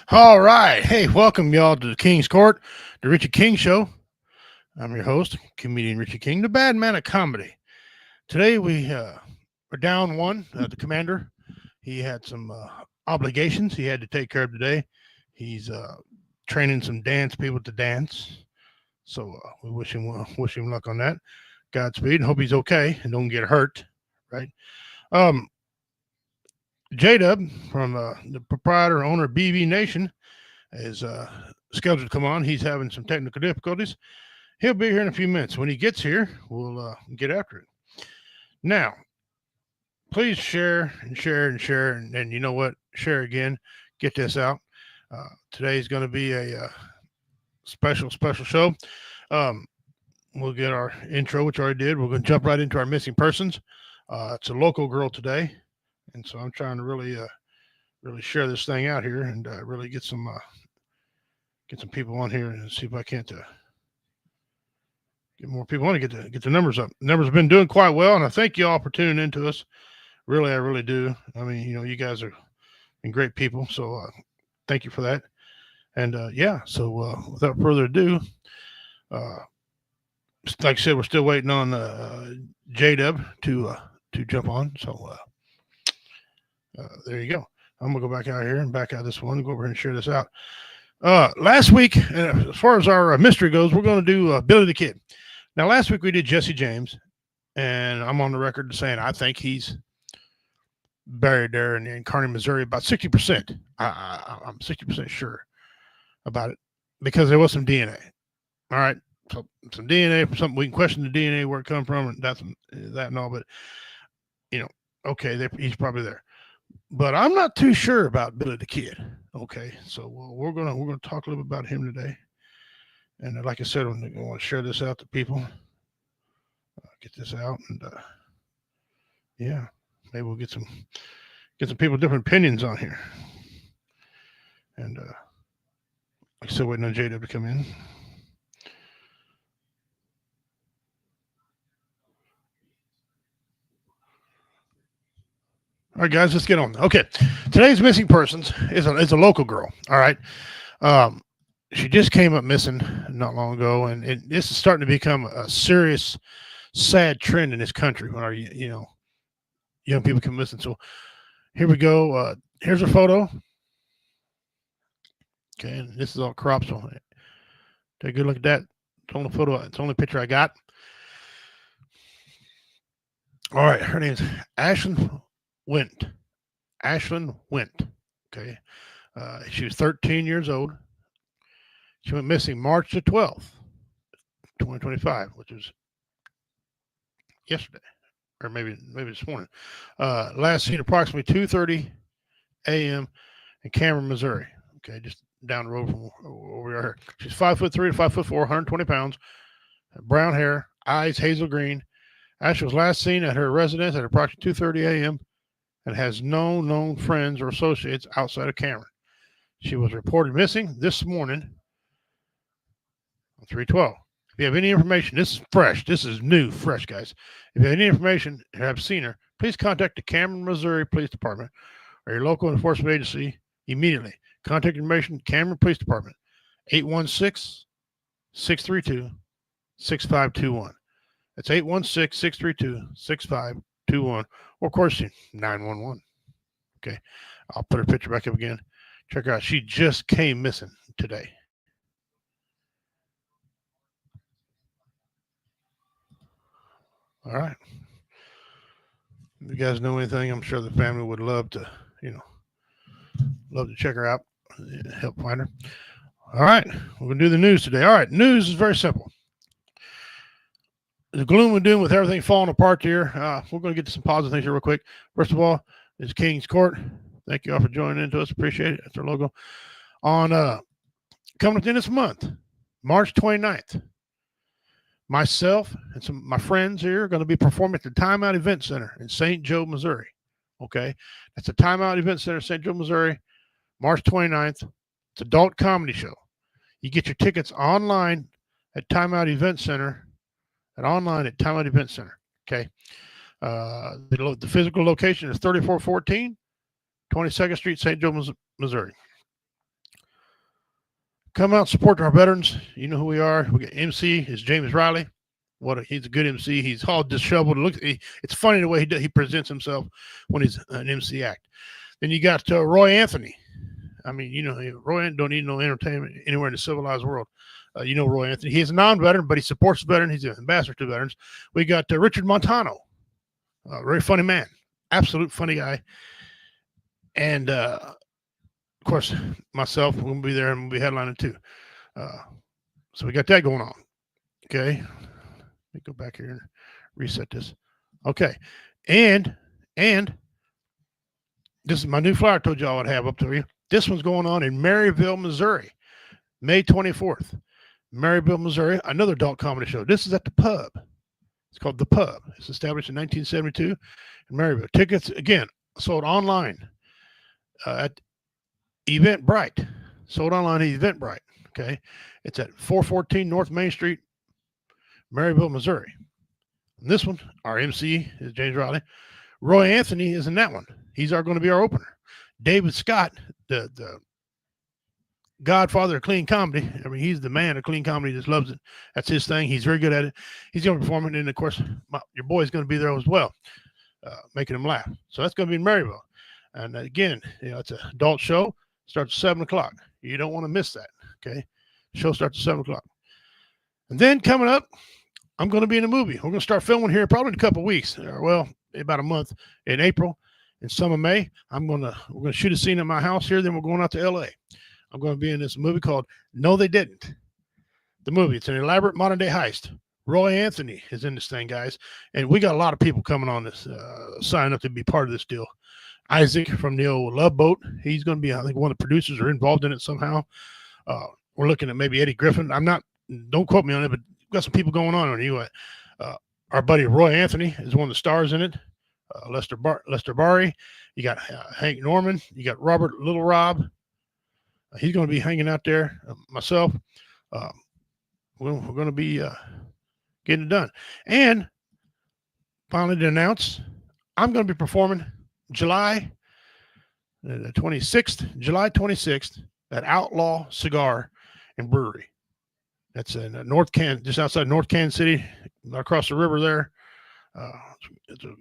All right. Hey, welcome y'all to the King's Court, the Richie King Show. I'm your host, comedian Richie King, the bad man of comedy. Today we are down one. The commander, he had some obligations he had to take care of today. He's training some dance people to dance. So we wish him luck on that. Godspeed and hope he's okay and don't get hurt. Right. Um, J Dub from the proprietor owner of BB Nation is scheduled to come on. He's having some technical difficulties. He'll be here in a few minutes. When he gets here, we'll get after it. Now, please share and share and share. And you know what? Share again. Get this out. Today's going to be a special show. Um, we'll get our intro, which I already did. We're going to jump right into our missing persons. It's a local girl today. And so I'm trying to really share this thing out here and really get some people on here and see if I can't get more people on to get the numbers up. Numbers have been doing quite well, and I thank you all for tuning into us. Really, I really do. I mean, you guys are been great people, so thank you for that. And so without further ado, uh, like I said, we're still waiting on J Dub to jump on. So there you go. I'm gonna go back out here and back out this one. Go over here and share this out. Last week, as far as our mystery goes, we're going to do Billy the Kid. Now, last week we did Jesse James, and I'm on the record saying I think he's buried there in Kearney, Missouri, about 60%. I'm 60% sure about it because there was some DNA. All right, so some DNA from something we can question the DNA where it come from, and that's that and all. But okay, he's probably there. But I'm not too sure about Billy the Kid. Okay, so we're gonna talk a little bit about him today, and like I said, I'm gonna want to share this out to people, get this out, and yeah, maybe we'll get some people with different opinions on here, and I'm still waiting on J-Dub to come in. All right, guys, let's get on. Okay, today's missing persons is a local girl. All right, she just came up missing not long ago, and this is starting to become a serious, sad trend in this country when our young people come missing. So here we go. Here's a photo. Okay, and this is all cropped. So take a good look at that. It's the only photo. It's the only picture I got. All right, her name's Ashlyn Went. Ashlyn Went. Okay, she was 13 years old. She went missing March the 12th, 2025, which was yesterday, or maybe this morning. Last seen approximately 2:30 a.m. in Cameron, Missouri. Okay, just down the road from where we are here. She's 5'3" to 5'4", 120 pounds, brown hair, eyes hazel green. Ashley was last seen at her residence at approximately 2:30 a.m. and has no known friends or associates outside of Cameron. She was reported missing this morning on 312. If you have any information, this is fresh. This is new, fresh, guys. If you have any information or have seen her, please contact the Cameron, Missouri Police Department or your local enforcement agency immediately. Contact information, Cameron Police Department, 816-632-6521. That's 816-632-6521. Or, of course, 911. Okay. I'll put her picture back up again. Check her out. She just came missing today. All right. If you guys know anything, I'm sure the family would love to, love to check her out, help find her. All right. We're going to do the news today. All right. News is very simple. The gloom and doom with everything falling apart here. We're going to get to some positive things here real quick. First of all, it's King's Court. Thank you all for joining into us. Appreciate it. That's our logo. On coming at the end of this month, March 29th, myself and some of my friends here are going to be performing at the Time Out Event Center in St. Joe, Missouri. Okay. That's the Time Out Event Center, St. Joe, Missouri, March 29th. It's an adult comedy show. You get your tickets online at Time Out Event Center and online at Time Out Event Center. Okay. The physical location is 3414 22nd Street, St. Joe, Missouri. Come out, support our veterans. You know who we are. We got MC is James Riley. He's a good MC. He's all disheveled. It's funny the way he presents himself when he's an MC act. Then you got Roy Anthony. I mean, Roy don't need no entertainment anywhere in the civilized world. Roy Anthony. He's a non-veteran, but he supports veterans. He's an ambassador to veterans. We got Richard Montano, a very funny man, absolute funny guy. And, of course, myself, we're going to be there and we'll be headlining too. So we got that going on. Okay. Let me go back here and reset this. Okay. And this is my new flyer I told y'all I'd have up to you. This one's going on in Maryville, Missouri, May 24th. Maryville, Missouri, another adult comedy show. This is at the Pub. It's called The Pub. It's established in 1972 in Maryville. Tickets, again, sold online at Eventbrite. Sold online at Eventbrite. Okay. It's at 414 North Main Street, Maryville, Missouri. And this one, our MC is James Riley. Roy Anthony is in that one. He's going to be our opener. David Scott, the godfather of clean comedy. I mean, he's the man of clean comedy. Just loves it. That's his thing. He's very good at it. He's going to perform it. And, of course, your boy's going to be there as well, making him laugh. So that's going to be in Maryville. And, again, it's an adult show. Starts at 7 o'clock. You don't want to miss that, okay? The show starts at 7 o'clock. And then coming up, I'm going to be in a movie. We're going to start filming here probably in a couple of weeks. Well, about a month in April. In some of May, we're going to shoot a scene at my house here. Then we're going out to LA. I'm going to be in this movie called No, They Didn't. The movie. It's an elaborate modern day heist. Roy Anthony is in this thing, guys. And we got a lot of people coming on this, signing up to be part of this deal. Isaac from the old Love Boat. He's going to be, I think, one of the producers or involved in it somehow. We're looking at maybe Eddie Griffin. Don't quote me on it, but we've got some people going on anyway. Our buddy Roy Anthony is one of the stars in it. Lester Barry. You got Hank Norman. You got Robert Little Rob. He's going to be hanging out there. Myself. We're going to be getting it done. And finally to announce, I'm going to be performing July 26th at Outlaw Cigar and Brewery. That's in just outside North Kansas City, across the river there. It's a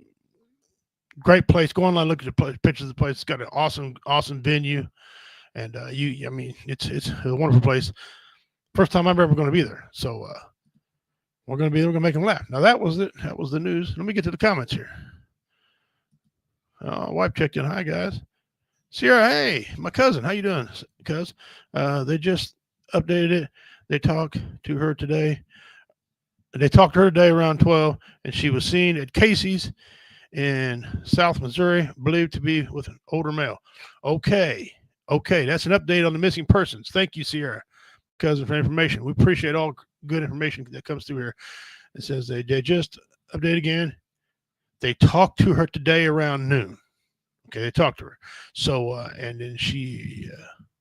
great place. Go online, look at the pictures of the place. It's got an awesome venue, and it's a wonderful place. First time I'm ever going to be there, so we're going to make them laugh. Now that was it. That was the news. Let me get to the comments here. Wife checked in. Hi guys. Sierra, hey, my cousin. How you doing, cuz? They just updated it. They talked to her today. They talked to her today around 12, and she was seen at Casey's in South Missouri, believed to be with an older male. Okay. That's an update on the missing persons. Thank you, Sierra, cousin, for information. We appreciate all good information that comes through here. It says they just update again. They talked to her today around noon. Okay, they talked to her. So, and then she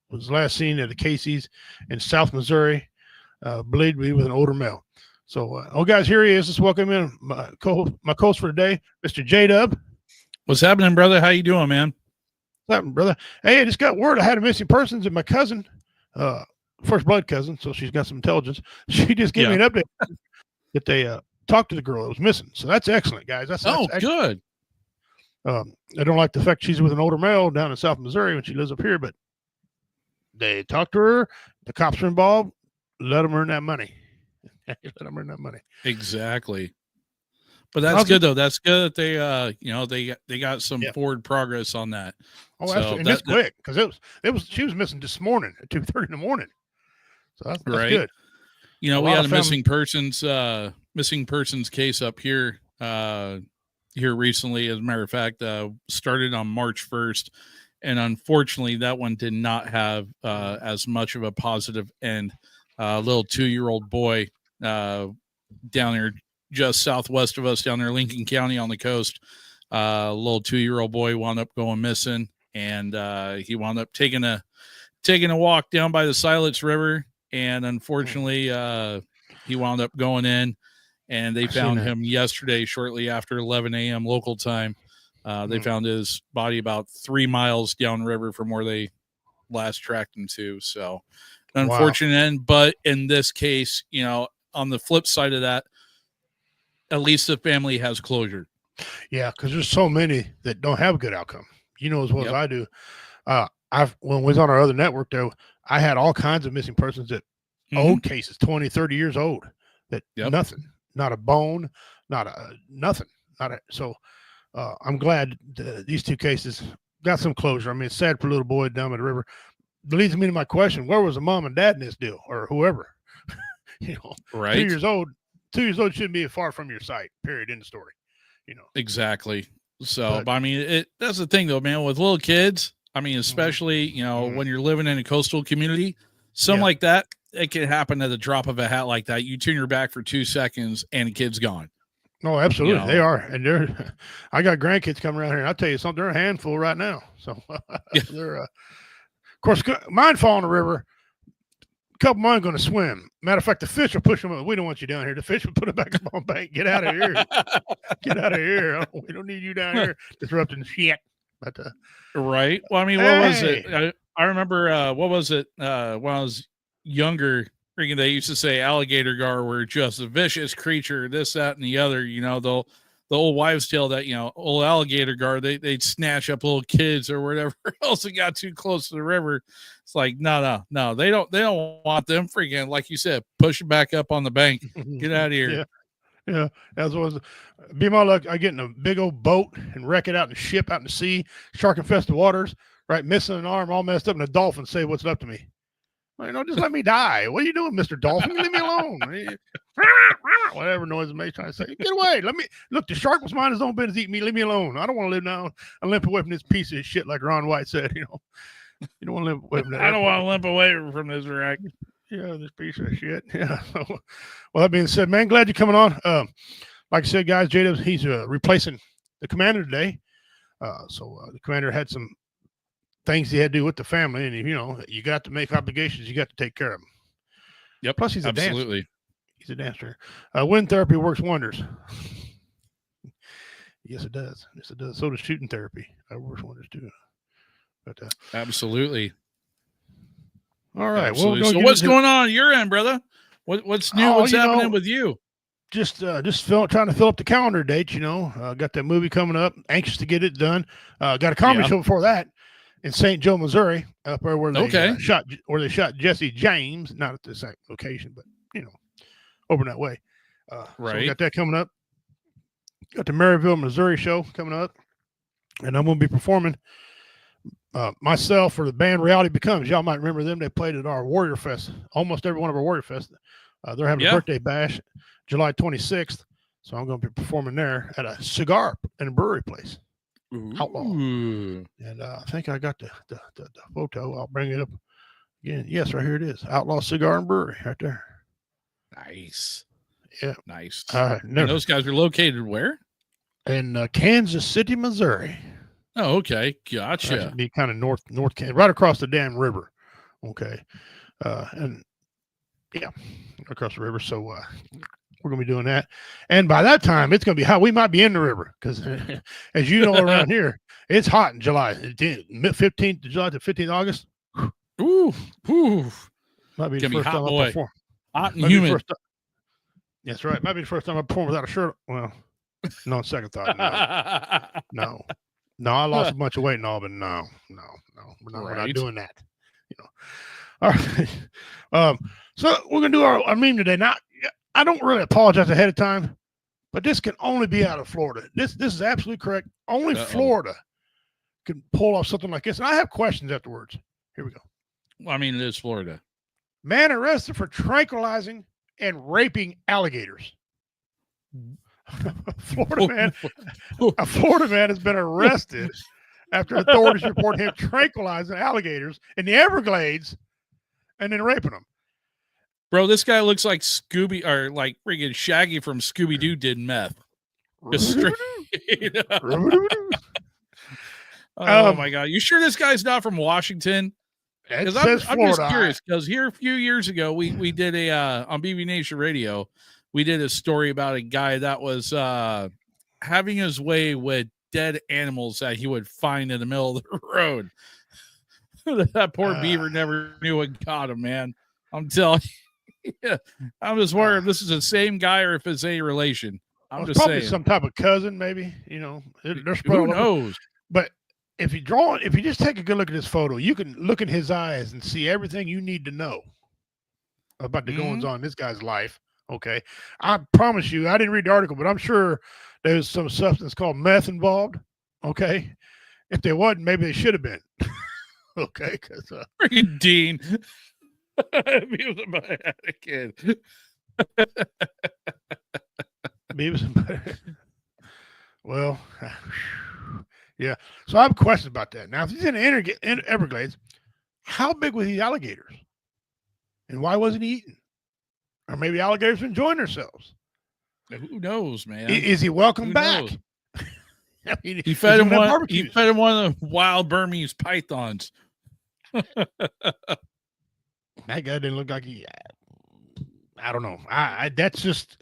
was last seen at the Casey's in South Missouri, believed to be with an older male. So, guys, here he is. Let's welcome in my co-host for today, Mr. J-Dub. What's happening, brother? How you doing, man? What's happening, brother? Hey, I just got word I had a missing persons, and my cousin, first blood cousin, so she's got some intelligence. She just gave me an update that they talked to the girl that was missing. So that's excellent, guys. That's good. I don't like the fact she's with an older male down in South Missouri when she lives up here, but they talked to her. The cops are involved. Let them earn that money. Exactly. But that's good though. That's good that they got some forward progress on that. Oh, absolutely. And that's quick because she was missing this morning at 2:30 in the morning. So that's right. Good. We had a missing persons case up here recently. As a matter of fact, started on March 1st, and unfortunately, that one did not have as much of a positive end. Little 2-year-old boy down there just southwest of us, down there Lincoln County on the coast. Little 2-year-old boy wound up going missing, and he wound up taking a walk down by the Siletz River, and unfortunately he wound up going in, and they found him yesterday shortly after 11 a.m. local time. They found his body about 3 miles downriver from where they last tracked him to. So unfortunate end. But in this case, you know, on the flip side of that, at least the family has closure. Yeah, because there's so many that don't have a good outcome. You know as well as Yep. I do. When we was on our other network though, I had all kinds of missing persons that old cases, 20, 30 years old, that nothing, not a bone, not a nothing, not a so I'm glad these two cases got some closure. I mean, it's sad for a little boy down at the river. It leads me to my question: where was the mom and dad in this deal, or whoever? You know, Right. 2 years old. 2 years old shouldn't be far from your sight. Period. In the story. You know. Exactly. So, but I mean, that's the thing though, man. With little kids, I mean, Mm-hmm. especially you know when you're living in a coastal community, something like that, it can happen at the drop of a hat like that. You turn your back for 2 seconons and the kid's gone. No, absolutely. You know? They are. And they're, I got grandkids coming around here. And I'll tell you something, they're a handful right now. So they're, of course, mine fall in the river. A couple of mine going to swim. Matter of fact, the fish will push them up. We don't want you down here. The fish will put it back up on bank. Get out of here. Get out of here. We don't need you down here disrupting shit. But, right. Well, I mean, what was it? I remember, what was it? When I was younger, freaking, they used to say alligator gar were just a vicious creature, this, that, and the other. You know, the old wives' tale that, you know, old alligator gar, they'd snatch up little kids or whatever else that got too close to the river. It's like, no, they don't want them freaking, like you said, push it back up on the bank. Get out of here. Yeah. As was be my luck. I get in a big old boat and wreck it out in the ship out in the sea, shark infested waters, right? Missing an arm, all messed up, and a dolphin say what's up to me. You know, just let me die. What are you doing, Mr. Dolphin? Leave me alone. Whatever noise it makes, trying to say, get away. Let me look. The shark was mind his own business. Eat me. Leave me alone. I don't want to live now. I limp away from this piece of shit, like Ron White said. You know, you don't want to limp away from that. I don't want to limp away from this wreck. Yeah, this piece of shit. Yeah. Well, that being said, man, glad you're coming on. Like I said, guys, J-Dubs, he's replacing the commander today. So the commander had some things he had to do with the family, and you know, you got to make obligations. You got to take care of them. Yep. Plus, he's a absolutely dancer. He's a dancer. Wind therapy works wonders. Yes, it does. Yes, it does. So does shooting therapy. That works wonders too. But absolutely. All right. Absolutely. Well, so what's going on your end, brother? What's new? What's happening with you? Just trying to fill up the calendar dates. You know, got that movie coming up. Anxious to get it done. Got a comedy show before that in St. Joe, Missouri, up there where they shot Jesse James. Not at the same location, but you know, over that way. Right. So we got that coming up. Got the Maryville, Missouri show coming up, and I'm going to be performing myself for the band Reality Becomes. Y'all might remember them. They played at our Warrior Fest. Almost every one of our Warrior Fest. They're having a birthday bash, July 26th. So I'm going to be performing there at a cigar and brewery place. Outlaw. And I think I got the photo. I'll bring it up again. Yes, right here it is. Outlaw Cigar and Brewery right there. Nice. Yeah. Nice. And those guys are located where? In Kansas City, Missouri. Oh, okay. Gotcha. Be kind of north Kansas, right across the damn river. Okay. And yeah, across the river. So we're going to be doing that. And by that time, it's going to be hot. We might be in the river because, as you know, around here, it's hot in July. 15th July to 15th August. Ooh. Might be the first time I perform. Hot and humid. That's right. Might be the first time I perform without a shirt. Well, no, second thought. No. I lost a bunch of weight and all, but no. We're not doing that. You know. All right. So we're going to do our meme today. Now, I don't really apologize ahead of time, but this can only be out of Florida. This is absolutely correct. Only Florida can pull off something like this. And I have questions afterwards. Here we go. Well, I mean, it is Florida. Man arrested for tranquilizing and raping alligators. A Florida man has been arrested after authorities report him tranquilizing alligators in the Everglades and then raping them. Bro, this guy looks like Scooby or like friggin' Shaggy from Scooby-Doo did meth. Just straight. Oh my God. You sure this guy's not from Washington? Because I'm just curious, because here a few years ago, we did a on BB Nation Radio, we did a story about a guy that was having his way with dead animals that he would find in the middle of the road. That poor beaver never knew what got him, man. I'm telling you. Yeah. I'm just wondering if this is the same guy or if it's any relation. I'm just probably saying. some type of cousin, maybe. You know, they're spread Who all over. knows? But if you just take a good look at this photo, you can look in his eyes and see everything you need to know about the goings on in this guy's life. Okay. I promise you, I didn't read the article, but I'm sure there's some substance called meth involved. Okay. If there wasn't, maybe they should have been. Okay. Because freaking Dean. Beavis and Butthead had a kid. Beavis and Butthead. Well, yeah. So I have a question about that. Now, if he's in Everglades, how big were these alligators? And why wasn't he eating? Or maybe alligators were enjoying themselves. Who knows, man? Is he welcome Who back? knows? I mean, He fed him one. He fed him one of the wild Burmese pythons. That guy didn't look like he. I don't know. That's just.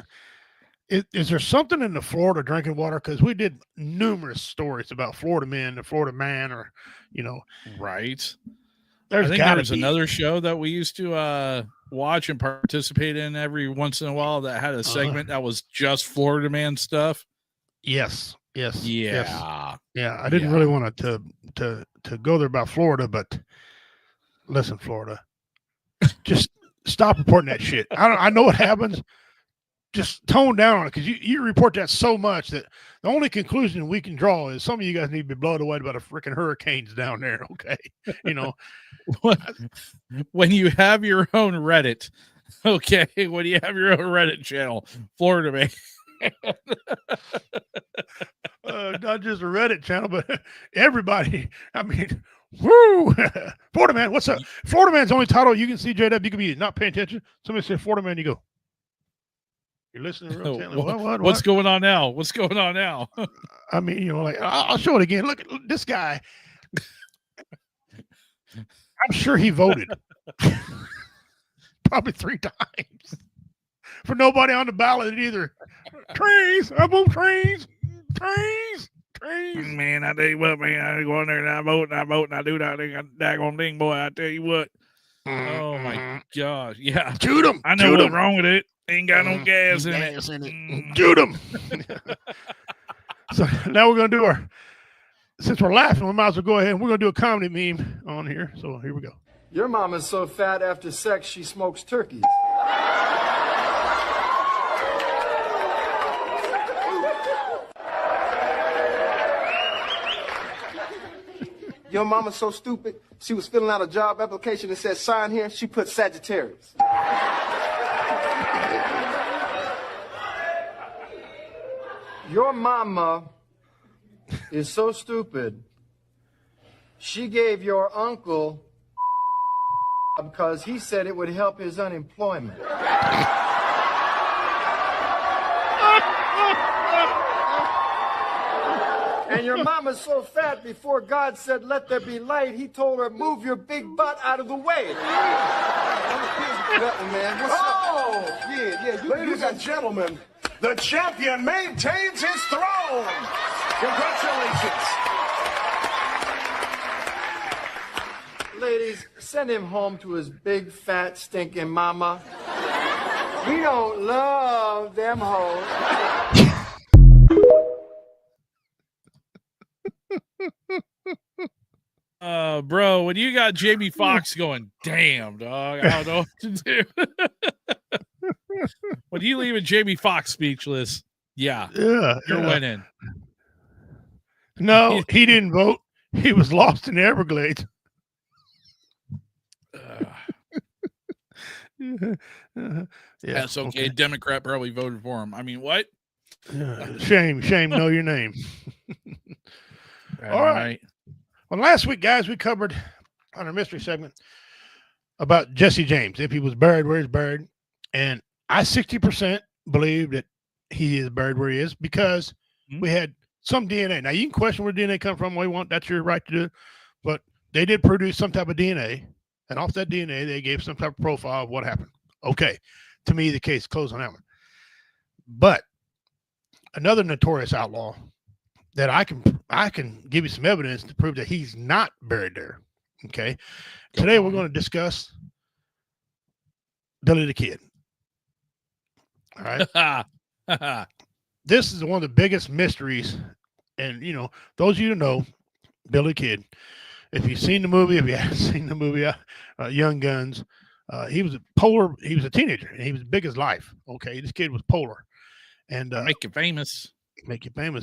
Is there something in the Florida drinking water? Because we did numerous stories about Florida men, the Florida man, or right. I think there was another show that we used to watch and participate in every once in a while that had a segment that was just Florida man stuff. Yes. Yeah. I didn't really want to go there about Florida, but listen, Florida, just stop reporting that shit. I know what happens. Just tone down on it, because you report that so much that the only conclusion we can draw is some of you guys need to be blown away by the freaking hurricanes down there. Okay. When you have your own Reddit, okay, when you have your own Reddit channel, Florida man. Not just a Reddit channel, but everybody. I mean, woo! Florida man, what's up? Florida man's only title you can see, JW. You can be not paying attention. Somebody said Florida man, you go. You're listening to real what? What's going on now? What's going on now? I mean, I'll show it again. Look at this guy. I'm sure he voted probably 3 times for nobody on the ballot either. Trains, I vote trains. Man, I tell you what, man, I go in there and I vote and I do that daggone thing, boy. I tell you what. Oh my gosh, yeah. Shoot him. I know what's wrong with it. Ain't got no gas in it. Shoot him. So now we're going to do since we're laughing, we might as well go ahead and we're going to do a comedy meme on here. So here we go. Your mama's so fat after sex, she smokes turkeys. Your mama's so stupid, she was filling out a job application that said sign here, she put Sagittarius. Your mama is so stupid, she gave your uncle because he said it would help his unemployment. And your mama's so fat, before God said, let there be light, he told her, move your big butt out of the way. Ladies and gentlemen, the champion maintains his throne. Congratulations. Ladies, send him home to his big, fat, stinking mama. We don't love them hoes. Bro, when you got Jamie Foxx going, damn, dog, I don't know what to do. When you leave a Jamie Foxx speechless, you're winning. No, he didn't vote. He was lost in the Everglades. That's okay. Democrat probably voted for him. I mean, what? Shame, know your name. All right. Well, last week, guys, we covered on our mystery segment about Jesse James, if he was buried where he's buried. And I 60% believe that he is buried where he is because we had some DNA. Now, you can question where DNA come from. That's your right to do it. But they did produce some type of DNA. And off that DNA, they gave some type of profile of what happened. Okay. To me, the case closed on that one. But another notorious outlaw that I can give you some evidence to prove that he's not buried there. Okay. Today we're going to discuss Billy the Kid. All right. This is one of the biggest mysteries. And, those of you who know Billy the Kid, if you've seen the movie, if you haven't seen the movie, Young Guns, he was a teenager and he was big as life. Okay. This kid was polar. And make you famous.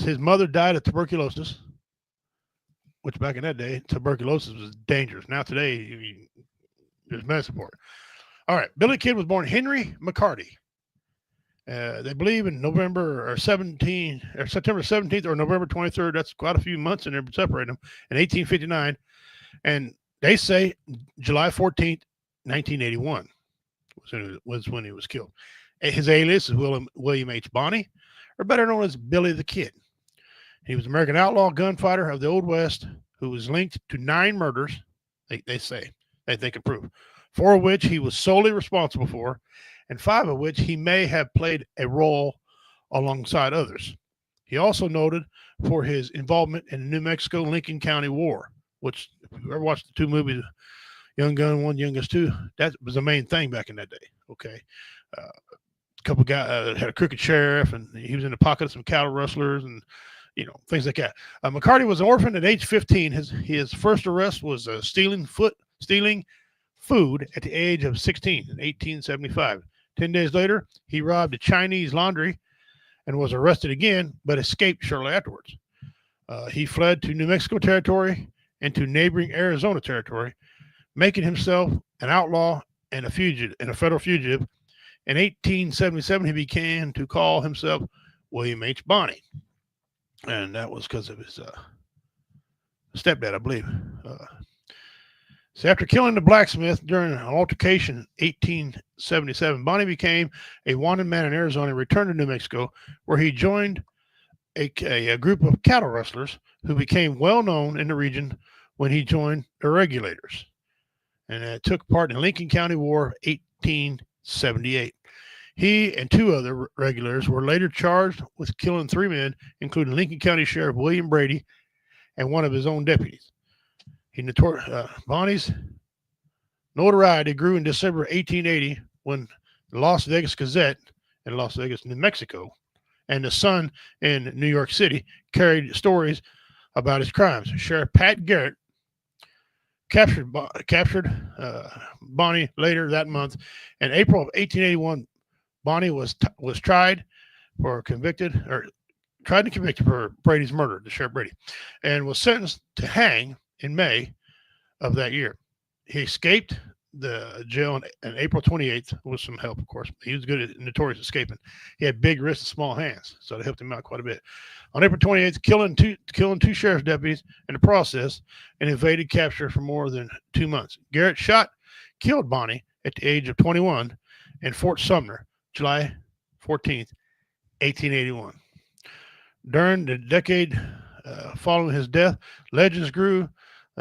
His mother died of tuberculosis, which back in that day, tuberculosis was dangerous. Now today, there's medicine for it. All right. Billy Kid was born Henry McCarty. They believe in September 17th or November 23rd. That's quite a few months in there separating them in 1859. And they say July 14th, 1981 was when he was killed. His alias is William H. Bonney, or better known as Billy the Kid. He was an American outlaw gunfighter of the Old West who was linked to 9 murders, they say, that they can prove, 4 of which he was solely responsible for, and 5 of which he may have played a role alongside others. He also noted for his involvement in the New Mexico-Lincoln County War, which, if you ever watched the 2 movies, Young Gun 1, Young Guns 2, that was the main thing back in that day, okay? A couple guys had a crooked sheriff, and he was in the pocket of some cattle rustlers, and things like that. McCarty was an orphan at age 15. His first arrest was stealing food at the age of 16 in 1875. 10 days later, he robbed a Chinese laundry and was arrested again, but escaped shortly afterwards. He fled to New Mexico territory and to neighboring Arizona territory, making himself an outlaw and a federal fugitive. In 1877, he began to call himself William H. Bonney. And that was because of his stepdad, I believe. So after killing the blacksmith during an altercation in 1877, Bonney became a wanted man in Arizona and returned to New Mexico, where he joined a group of cattle rustlers who became well known in the region when he joined the Regulators, and took part in the Lincoln County War of 1878. He and 2 other regulars were later charged with killing 3 men, including Lincoln County Sheriff William Brady and one of his own deputies. Bonney's notoriety grew in December 1880 when the Las Vegas Gazette in Las Vegas, New Mexico, and the Sun in New York City carried stories about his crimes. Sheriff Pat Garrett captured Bonney later that month. In April of 1881, Bonney was tried and convicted for Brady's murder, the Sheriff Brady, and was sentenced to hang in May of that year. He escaped the jail on April 28th with some help, of course. He was good at notorious escaping. He had big wrists and small hands, so they helped him out quite a bit. On April 28th, killing 2 sheriff's deputies in the process, and evaded capture for more than 2 months. Garrett killed Bonney at the age of 21 in Fort Sumner, July 14th, 1881. During the decade following his death, legends grew.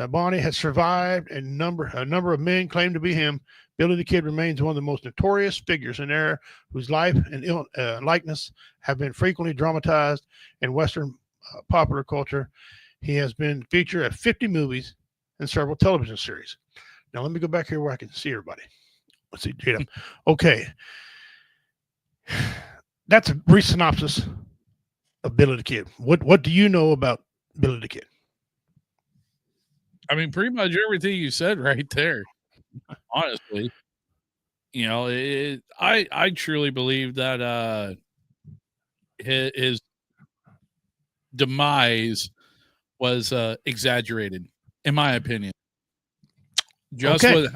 Bonney had survived, and a number of men claimed to be him. Billy the Kid remains one of the most notorious figures in era whose life and likeness have been frequently dramatized in Western popular culture. He has been featured at 50 movies and several television series. Now, let me go back here where I can see everybody. Let's see, Jada. Okay. That's a brief synopsis of Billy the Kid. What do you know about Billy the Kid? I mean, pretty much everything you said right there. Honestly, I truly believe that his demise was exaggerated, in my opinion. Just with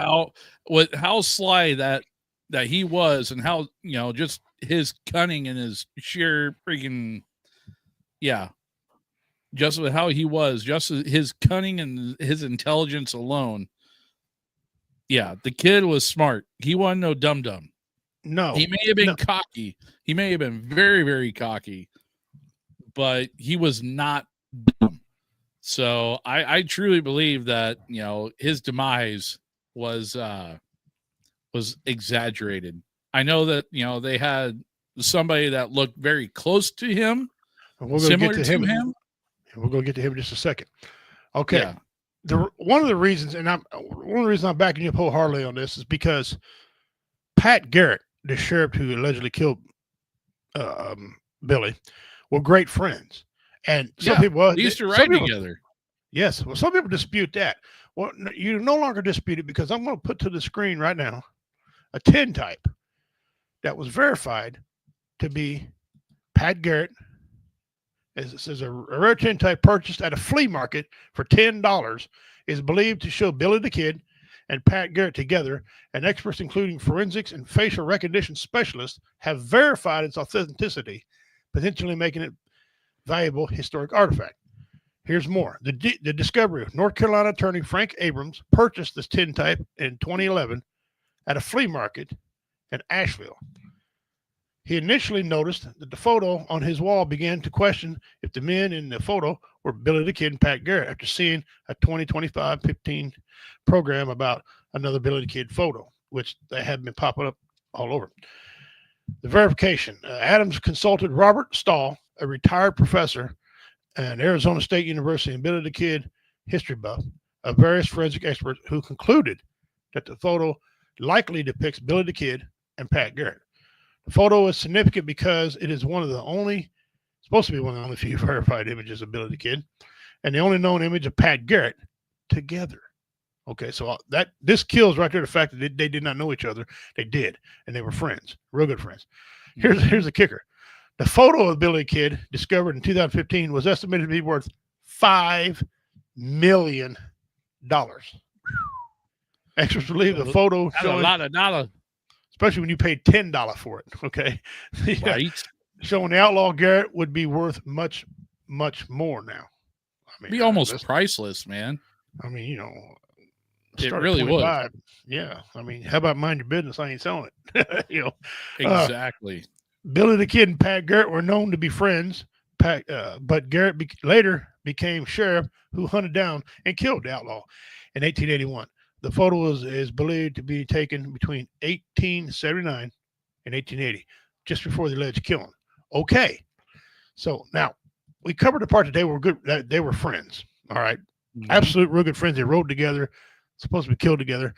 how sly that he was, and how just his cunning and his sheer freaking just with how he was, just his cunning and his intelligence alone. Yeah, the kid was smart. He wasn't no dum-dum. No. He may have been cocky. He may have been very, very cocky, but he was not dumb. So I truly believe that, his demise was exaggerated. I know that, they had somebody that looked very close to him, similar to him. We're going to get to him in just a second. Okay. Yeah. one of the reasons, and one of the reasons I'm backing you up wholeheartedly on this is because Pat Garrett, the sheriff who allegedly killed Billy, were great friends. And some people they used to ride together. Yes. Well, some people dispute that. Well, you no longer dispute it because I'm going to put to the screen right now a tintype that was verified to be Pat Garrett. As it says, a rare tintype purchased at a flea market for $10 is believed to show Billy the Kid and Pat Garrett together, and experts including forensics and facial recognition specialists have verified its authenticity, potentially making it valuable historic artifact. Here's more. The discovery of North Carolina attorney Frank Abrams purchased this tintype in 2011 at a flea market in Asheville. He initially noticed that the photo on his wall began to question if the men in the photo were Billy the Kid and Pat Garrett after seeing a 2025-15 program about another Billy the Kid photo, which they had been popping up all over. The verification. Adams consulted Robert Stahl, a retired professor at Arizona State University and Billy the Kid history buff, of various forensic experts who concluded that the photo likely depicts Billy the Kid and Pat Garrett. The photo is significant because it is supposed to be one of the only few verified images of Billy the Kid, and the only known image of Pat Garrett together. Okay, so this kills right there the fact that they did not know each other. They did, and they were friends, real good friends. Here's the kicker. The photo of Billy the Kid, discovered in 2015, was estimated to be worth $5 million. Experts believe the photo That's a lot of dollars. Especially when you paid $10 for it. Okay. Right. Showing the outlaw Garrett would be worth much, much more now. I mean, Be almost priceless, man. I mean, It really would. Yeah. I mean, how about mind your business? I ain't selling it. Exactly. Billy the Kid and Pat Garrett were known to be friends, but Garrett later became sheriff who hunted down and killed the outlaw in 1881. The photo is believed to be taken between 1879 and 1880, just before the alleged killing. Okay, so now we covered the part that they were good, that they were friends. All right, absolute real good friends. They rode together, supposed to be killed together.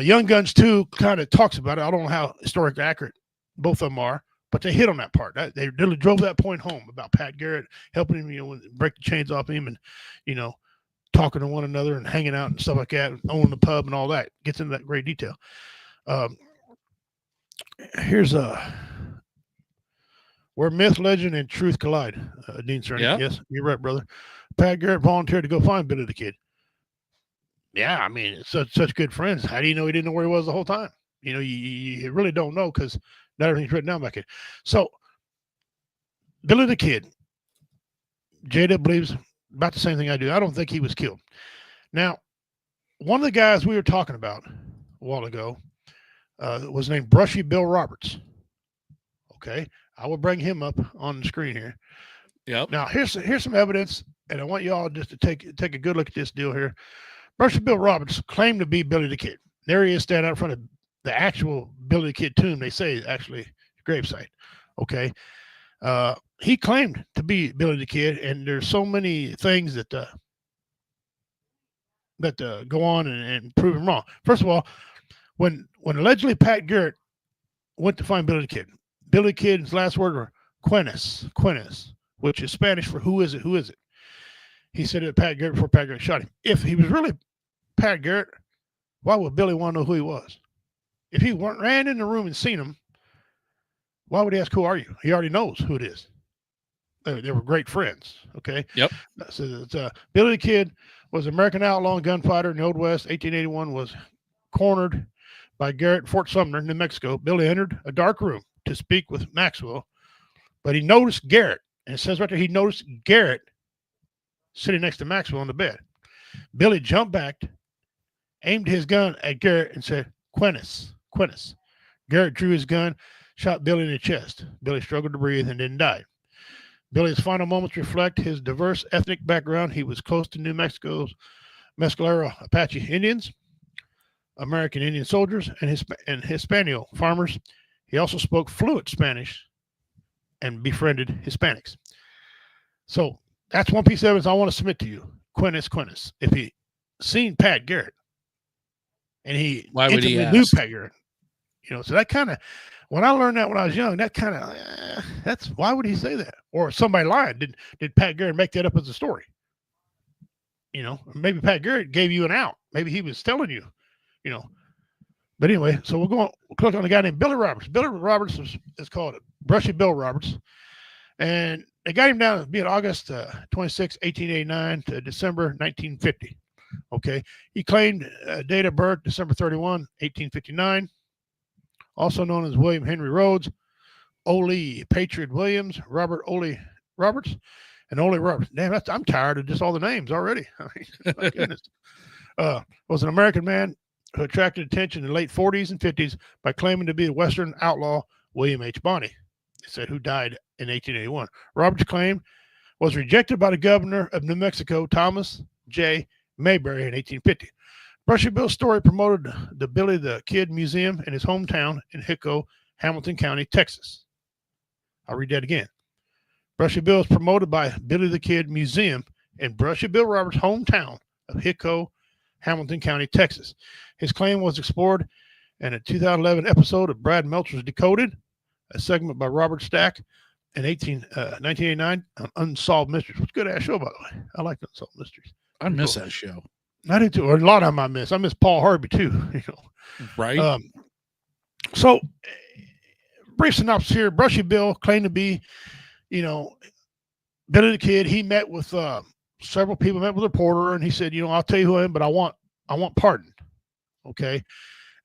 Young Guns 2 kind of talks about it. I don't know how historically accurate both of them are, but they hit on that part. They really drove that point home about Pat Garrett helping him, break the chains off him, and talking to one another and hanging out and stuff like that, owning the pub and all that. Gets into that great detail. Here's where myth, legend, and truth collide. Dean Cerny. Yeah. Yes, you're right, brother. Pat Garrett volunteered to go find Billy the Kid. Yeah, I mean, it's such good friends. How do you know he didn't know where he was the whole time? You really don't know because not everything's written down back here. So, Billy the Kid, Jada believes about the same thing I do. I don't think he was killed. Now, one of the guys we were talking about a while ago was named Brushy Bill Roberts. Okay, I will bring him up on the screen here. Yep. Now, here's some evidence, and I want you all just to take a good look at this deal here. Brushy Bill Roberts claimed to be Billy the Kid. There he is standing out in front of the actual Billy the Kid tomb. They say is actually gravesite. Okay. He claimed to be Billy the Kid, and there's so many things that go on and prove him wrong. First of all, when allegedly Pat Garrett went to find Billy the Kid, Billy the Kid's last word were Quenis, which is Spanish for who is it? He said it to Pat Garrett before Pat Garrett shot him. If he was really Pat Garrett, why would Billy want to know who he was? If he ran in the room and seen him, why would he ask, who are you? He already knows who it is. They were great friends. Okay. Yep. So Billy the Kid was an American outlaw and gunfighter in the Old West. 1881 was cornered by Garrett in Fort Sumner, New Mexico. Billy entered a dark room to speak with Maxwell, but he noticed Garrett. And it says right there, he noticed Garrett sitting next to Maxwell on the bed. Billy jumped back, aimed his gun at Garrett, and said, Quenis. Garrett drew his gun, shot Billy in the chest. Billy struggled to breathe and then died. Billy's final moments reflect his diverse ethnic background. He was close to New Mexico's Mescalero Apache Indians, American Indian soldiers, and Hispaniola farmers. He also spoke fluent Spanish and befriended Hispanics. So that's one piece of evidence I want to submit to you. Quenis. If he seen Pat Garrett, and he Why would he intimately knew ask? Pat Garrett. So that kind of, when I learned that when I was young, that kind of, that's why would he say that? Or somebody lying? Did Pat Garrett make that up as a story? Maybe Pat Garrett gave you an out. Maybe he was telling you, But anyway, so we'll click on a guy named Billy Roberts. Billy Roberts is called Brushy Bill Roberts. And they got him down to being August 26, 1889 to December 1950. Okay. He claimed date of birth December 31, 1859. Also known as William Henry Rhodes, Ole Patriot Williams, Robert Ole Roberts, and Ole Roberts. Damn, I'm tired of just all the names already. My goodness. Was an American man who attracted attention in the late 40s and 50s by claiming to be a Western outlaw, William H. Bonney, who died in 1881. Roberts' claim was rejected by the governor of New Mexico, Thomas J. Mayberry, in 1850. Brushy Bill's story promoted the Billy the Kid Museum in his hometown in Hicko, Hamilton County, Texas. I'll read that again. Brushy Bill is promoted by Billy the Kid Museum in Brushy Bill Roberts' hometown of Hicko, Hamilton County, Texas. His claim was explored in a 2011 episode of Brad Meltzer's Decoded, a segment by Robert Stack in 1989 on Unsolved Mysteries. What's a good ass show, by the way. I like Unsolved Mysteries. I miss that show. I do too. Or a lot of them I miss. I miss Paul Harvey too. Right. So, brief synopsis here. Brushy Bill claimed to be, Billy the Kid. He met with several people. Met with a reporter, and he said, I'll tell you who I am, but I want pardon. Okay,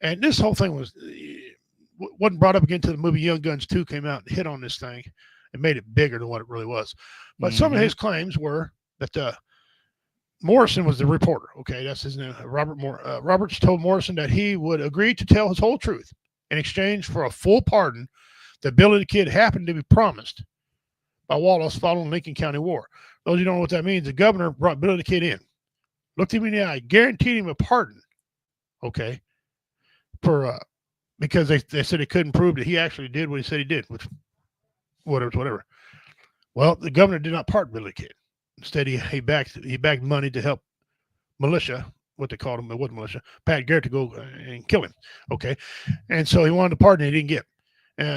and this whole thing wasn't brought up again until the movie Young Guns 2 came out and hit on this thing and made it bigger than what it really was. But some of his claims were that Morrison was the reporter. Okay, that's his name. Roberts told Morrison that he would agree to tell his whole truth in exchange for a full pardon that Billy the Kid happened to be promised by Wallace following the Lincoln County War. Those of you don't know what that means, the governor brought Billy the Kid in, looked him in the eye, guaranteed him a pardon. Okay, because they said he couldn't prove that he actually did what he said he did, which whatever. Well, the governor did not pardon Billy the Kid. Instead, he backed money to help militia, what they called him, it wasn't militia, Pat Garrett, to go and kill him. Okay, and so he wanted a pardon he didn't get.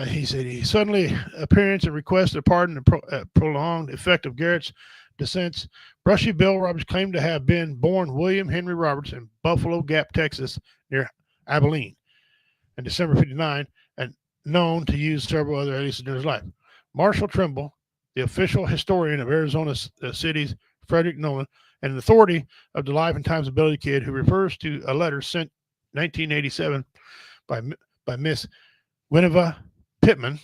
He said he suddenly appearance and requested a pardon and prolonged effect of Garrett's descents. Brushy Bill Roberts claimed to have been born William Henry Roberts in Buffalo Gap, Texas, near Abilene, in December 59, and known to use several other aliases during his life. Marshall Trimble, the official historian of Arizona City's Frederick Nolan, and an authority of the life and times of Billy the Kid, who refers to a letter sent 1987 by Miss Winneva Pittman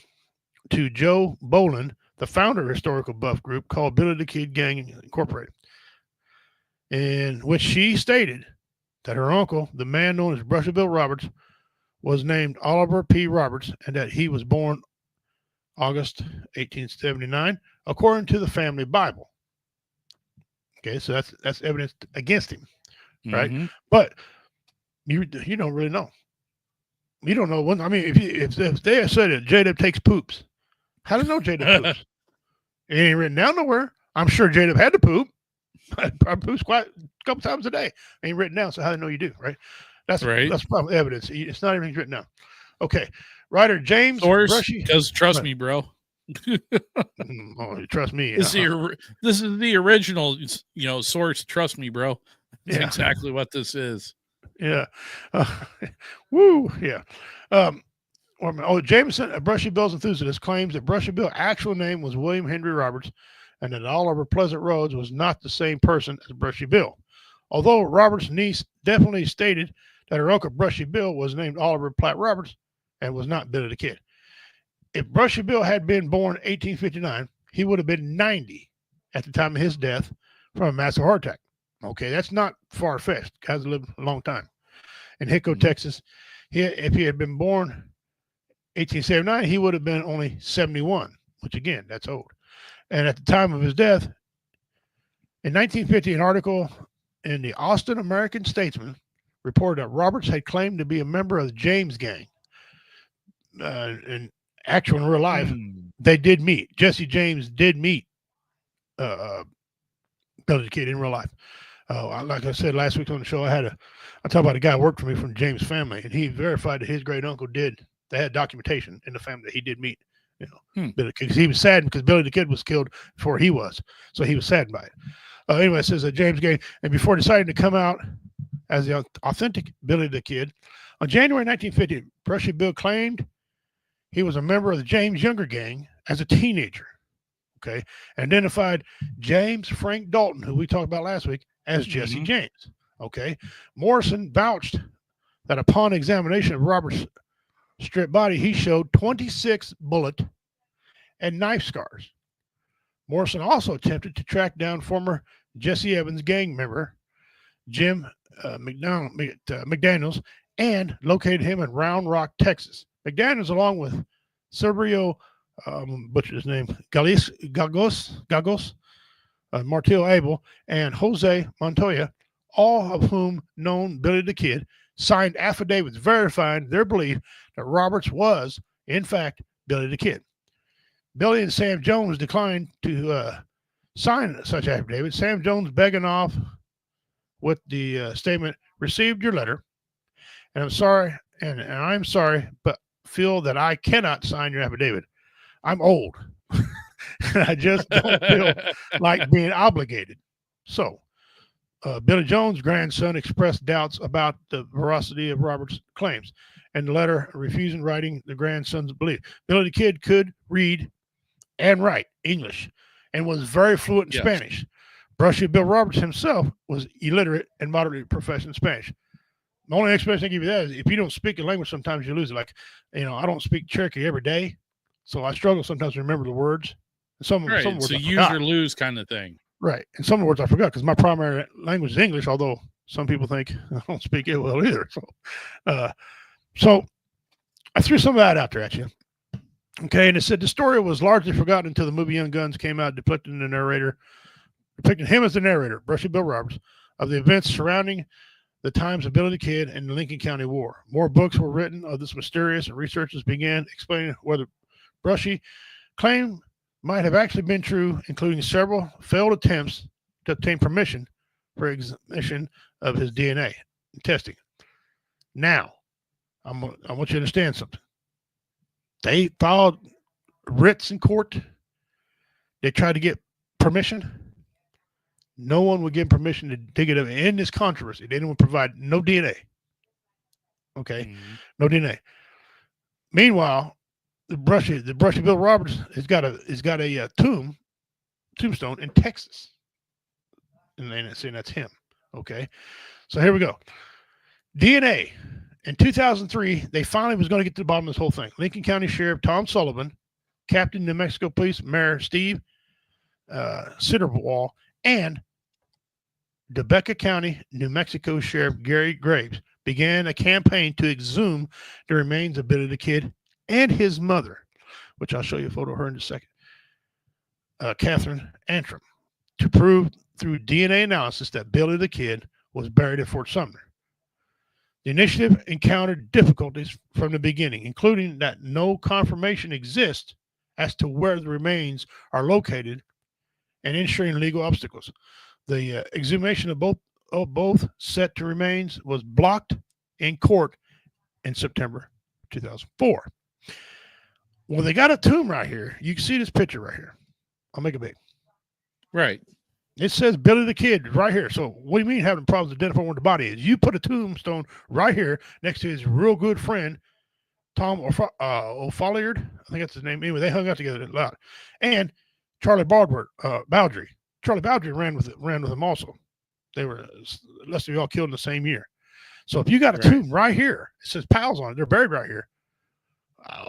to Joe Boland, the founder of historical buff group called Billy the Kid Gang Incorporated, in which she stated that her uncle, the man known as Brushy Bill Roberts, was named Oliver P. Roberts, and that he was born August 1879, according to the family Bible. Okay, so that's evidence against him, right? Mm-hmm. But you don't really know. You don't know when. I mean, if they had said that J-Dub takes poops, how do you know J-Dub poops? It ain't written down nowhere. I'm sure J-Dub had to poop. I poops quite a couple times a day. Ain't written down, so how do you know you do, right? That's right. That's probably evidence. It's not everything's written down. Okay, writer James Brushy. Because trust me, bro. Trust me. This is the original, source. Trust me, bro. That's exactly what this is. Yeah. Woo. Yeah. Jameson, a Brushy Bill's enthusiast, claims that Brushy Bill's actual name was William Henry Roberts, and that Oliver Pleasant Rhodes was not the same person as Brushy Bill. Although Roberts' niece definitely stated that her uncle Brushy Bill was named Oliver Platt Roberts and was not Billy the Kid. If Brushy Bill had been born in 1859, he would have been 90 at the time of his death from a massive heart attack. Okay, that's not far-fetched. Guy's lived a long time. In Hicko, Texas, if he had been born 1879, he would have been only 71, which, again, that's old. And at the time of his death, in 1950, an article in the Austin American-Statesman reported that Roberts had claimed to be a member of the James Gang. In actual, in real life, they did meet. Jesse James did meet Billy the Kid in real life. Like I said last week on the show, I talked about a guy who worked for me from James family, and he verified that his great uncle did. They had documentation in the family that he did meet. You know, because he was saddened because Billy the Kid was killed before he was, so he was saddened by it. Anyway, it says that James Gang, and before deciding to come out as the authentic Billy the Kid, on January 1950, Brushy Bill claimed he was a member of the James Younger Gang as a teenager. Okay, and identified James Frank Dalton, who we talked about last week, as Jesse James. Okay, Morrison vouched that upon examination of Robert's stripped body, he showed 26 bullet and knife scars. Morrison also attempted to track down former Jesse Evans gang member Jim McDaniels and located him in Round Rock, Texas. McDaniels, along with Silverio, butchered his name, Gagos, Martil Abel, and Jose Montoya, all of whom known Billy the Kid, signed affidavits verifying their belief that Roberts was, in fact, Billy the Kid. Billy and Sam Jones declined to sign such affidavits. Sam Jones begging off with the statement, "Received your letter, and I'm sorry, and I'm sorry, but feel that I cannot sign your affidavit. I'm old. I just don't feel like being obligated." So, Billy Jones' grandson expressed doubts about the veracity of Robert's claims, and the letter refusing writing the grandson's belief. Billy the Kid could read and write English and was very fluent in Spanish. Brushy Bill Roberts himself was illiterate and moderately proficient in Spanish. The only explanation I give you that is if you don't speak a language, sometimes you lose it. Like, I don't speak Cherokee every day, so I struggle sometimes to remember the words. Some words so I use or lose kind of thing. Right. And some of the words I forgot because my primary language is English, although some people think I don't speak it well either. So I threw some of that out there at you. Okay. And it said the story was largely forgotten until the movie Young Guns came out, depicting him as the narrator, Brushy Bill Roberts, of the events surrounding the times of Billy the Kid and the Lincoln County War. More books were written of this mysterious, and researchers began explaining whether Brushy claim might have actually been true, including several failed attempts to obtain permission for examination of his DNA testing. Now, I want you to understand something. They filed writs in court. They tried to get permission. No one would give permission to dig it up in this controversy. They didn't provide no DNA. Okay, no DNA. Meanwhile, the Brushy Bill Roberts has got a tombstone in Texas, and they're saying that's him. Okay, so here we go. DNA in 2003, they finally was going to get to the bottom of this whole thing. Lincoln County Sheriff Tom Sullivan, Captain New Mexico Police Mayor Steve Sitterwall, and Debecca County, New Mexico Sheriff Gary Graves began a campaign to exhume the remains of Billy the Kid and his mother, which I'll show you a photo of her in a second, Catherine Antrim, to prove through DNA analysis that Billy the Kid was buried at Fort Sumner. The initiative encountered difficulties from the beginning, including that no confirmation exists as to where the remains are located and ensuring legal obstacles. The exhumation of both set to remains was blocked in court in September 2004. Well, they got a tomb right here. You can see this picture right here. I'll make it big. Right. It says Billy the Kid right here. So what do you mean having problems identifying where the body is? You put a tombstone right here next to his real good friend, Tom O'Folliard. I think that's his name. Anyway, they hung out together a lot. And Charlie Bowdry. Charlie Bowdry ran with him also. They were, unless they all killed in the same year. So if you got a tomb right here, it says pals on it. They're buried right here.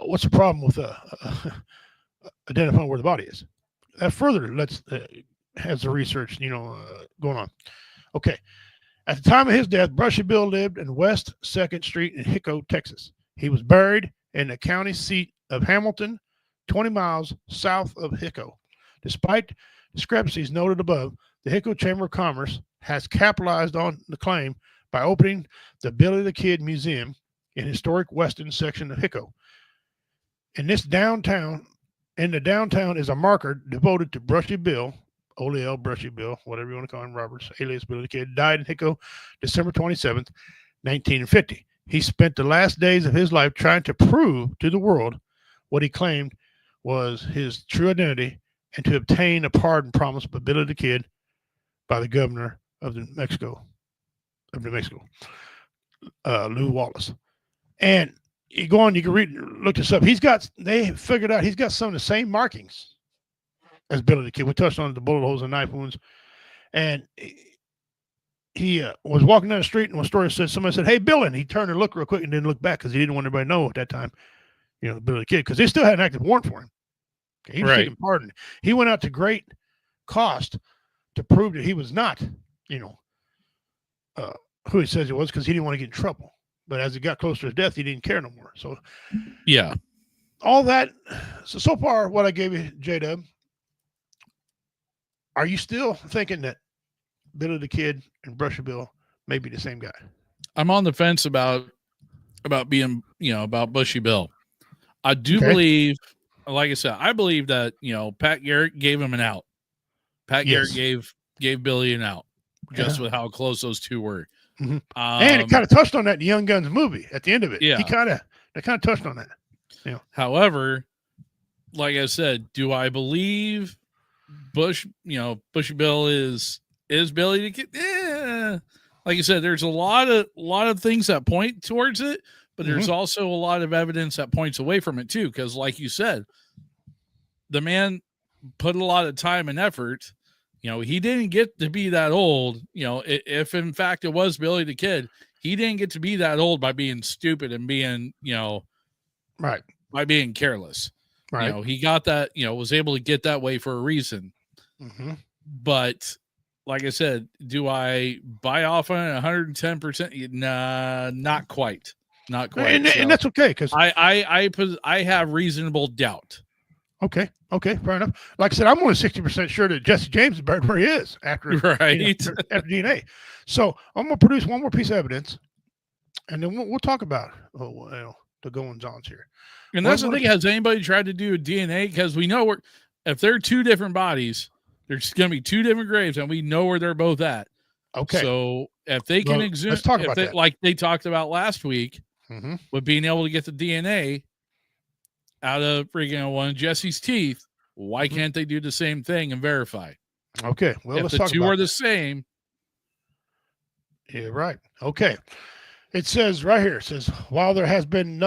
What's the problem with identifying where the body is? That further has the research, going on. Okay. At the time of his death, Brushy Bill lived in West 2nd Street in Hicko, Texas. He was buried in the county seat of Hamilton, 20 miles south of Hicko. Despite discrepancies noted above, the Hicko Chamber of Commerce has capitalized on the claim by opening the Billy the Kid Museum in historic western section of Hicko. In the downtown is a marker devoted to Brushy Bill, Ole Brushy Bill, whatever you want to call him, Roberts, alias Billy the Kid, died in Hicko December 27th, 1950. He spent the last days of his life trying to prove to the world what he claimed was his true identity and to obtain a pardon promised by Billy the Kid by the governor of New Mexico, Lew Wallace. And you go on, you can look this up. They figured out he's got some of the same markings as Billy the Kid. We touched on the bullet holes and knife wounds. And he was walking down the street, and one story said, somebody said, "Hey, Billy," and he turned and looked real quick and didn't look back because he didn't want everybody to know at that time, Billy the Kid, because they still had an active warrant for him. Okay, he was taking pardon. He went out to great cost to prove that he was not, who he says he was, because he didn't want to get in trouble. But as he got closer to his death, he didn't care no more. So, yeah, all that. So far, what I gave you, J-Dub, are you still thinking that Billy the Kid and Brushy Bill may be the same guy? I'm on the fence about being, about Bushy Bill. I do believe, like I said, I believe that, Pat Garrett gave him an out. Pat Garrett gave Billy an out just with how close those two were. Mm-hmm. And it kind of touched on that in the Young Guns movie at the end of it. Yeah. They kind of touched on that. However, like I said, do I believe Bushy Bill is Billy the Kid? Like you said, there's a lot of things that point towards it, but there's also a lot of evidence that points away from it too. Because, like you said, the man put a lot of time and effort. He didn't get to be that old. If in fact it was Billy the Kid, he didn't get to be that old by being stupid and being, right, by being careless. Right. He got that, was able to get that way for a reason. Mm-hmm. But like I said, do I buy off on it 110%? Nah, not quite. Not quite. And that's okay, because I have reasonable doubt. Okay, fair enough. Like I said, I'm only 60% sure that Jesse James is buried where he is after after DNA. So I'm going to produce one more piece of evidence, and then we'll talk about the goings-ons here. And that's the thing. Has anybody tried to do a DNA? Because we know if they're two different bodies, there's going to be two different graves, and we know where they're both at. Okay. So if they can exhume, let's talk about that. Like they talked about last week, mm-hmm. with being able to get the DNA out of freaking one of Jesse's teeth, why can't they do the same thing and verify? Okay. Well, if let's the talk two about are the same. Yeah, right. Okay. It says right here, while there has been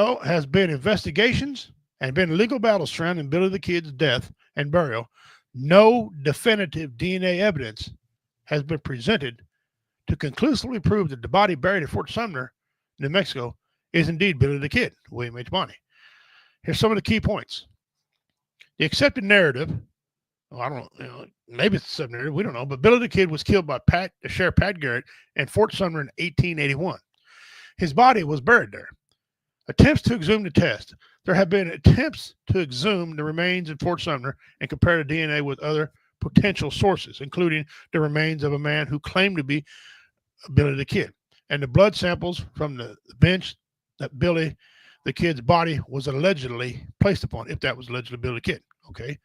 investigations and been legal battles surrounding Billy the Kid's death and burial, no definitive DNA evidence has been presented to conclusively prove that the body buried at Fort Sumner, New Mexico, is indeed Billy the Kid, William H. Bonney. Here's some of the key points. The accepted narrative, I don't know, maybe it's a sub-narrative, we don't know, but Billy the Kid was killed by Sheriff Pat Garrett in Fort Sumner in 1881. His body was buried there. Attempts to exhume the test. There have been attempts to exhume the remains in Fort Sumner and compare the DNA with other potential sources, including the remains of a man who claimed to be Billy the Kid, and the blood samples from the bench that Billy the Kid's body was allegedly placed upon, if that was allegedly Billy the Kid. Okay.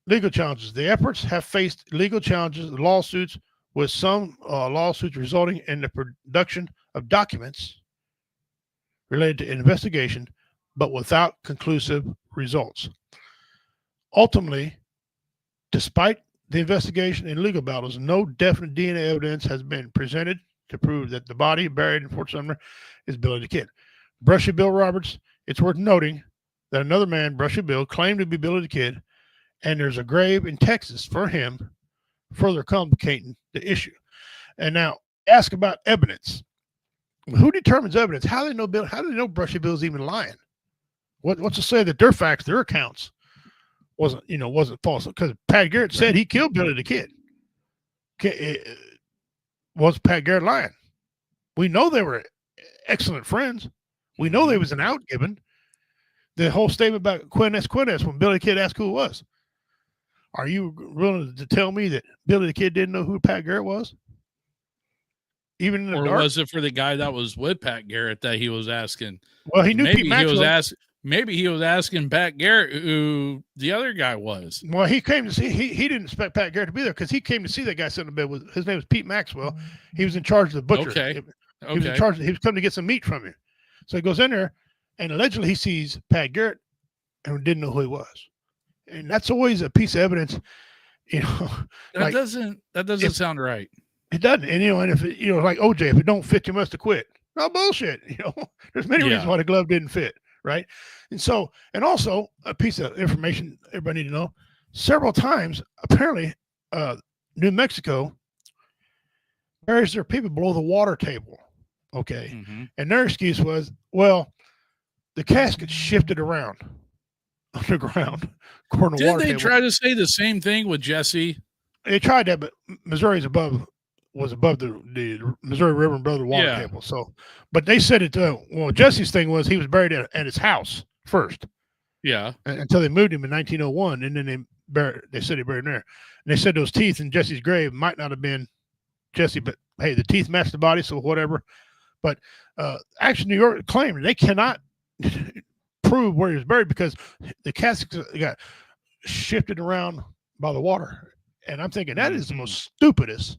Legal challenges. The efforts have faced legal challenges, lawsuits, with some lawsuits resulting in the production of documents related to investigation, but without conclusive results. Ultimately, despite the investigation and legal battles, no definite DNA evidence has been presented to prove that the body buried in Fort Sumner is Billy the Kid. Brushy Bill Roberts, it's worth noting that another man, Brushy Bill, claimed to be Billy the Kid, and there's a grave in Texas for him, further complicating the issue. And now, ask about evidence. Who determines evidence? How do they know Bill? How do they know Brushy Bill's even lying? What's to say that their facts, their accounts, wasn't false? Because Pat Garrett said he killed Billy the Kid. Was Pat Garrett lying? We know they were excellent friends. We know there was an out given. The whole statement about Quinnes when Billy the Kid asked who it was. Are you willing to tell me that Billy the Kid didn't know who Pat Garrett was? Even in the dark? Was it for the guy that was with Pat Garrett that he was asking? Well, he knew maybe Pete Maxwell. maybe he was asking Pat Garrett who the other guy was. Well, he came to see. He didn't expect Pat Garrett to be there because he came to see that guy sitting in bed. His name was Pete Maxwell. He was in charge of the butcher. Okay. He was in charge. He was coming to get some meat from him. So he goes in there, and allegedly he sees Pat Garrett, and didn't know who he was. And that's always a piece of evidence, you know. That doesn't sound right. It doesn't. And and if it, like OJ, if it don't fit, you must have quit. No bullshit. There's many reasons why the glove didn't fit, right? And so, and also a piece of information everybody need to know: several times, apparently, New Mexico buries their people below the water table. Okay, and their excuse was, well, the casket shifted around underground, according to water Didn't they table. try to say the same thing with Jesse? They tried that, but Missouri's was above the Missouri River and below the water table. So, but they said it. Well, Jesse's thing was he was buried at his house first. Yeah. Until they moved him in 1901, and then they said he buried him there. And they said those teeth in Jesse's grave might not have been Jesse, but hey, the teeth matched the body, so whatever. But actually, New York claimed they cannot prove where he was buried because the casket got shifted around by the water. And I'm thinking that is the most stupidest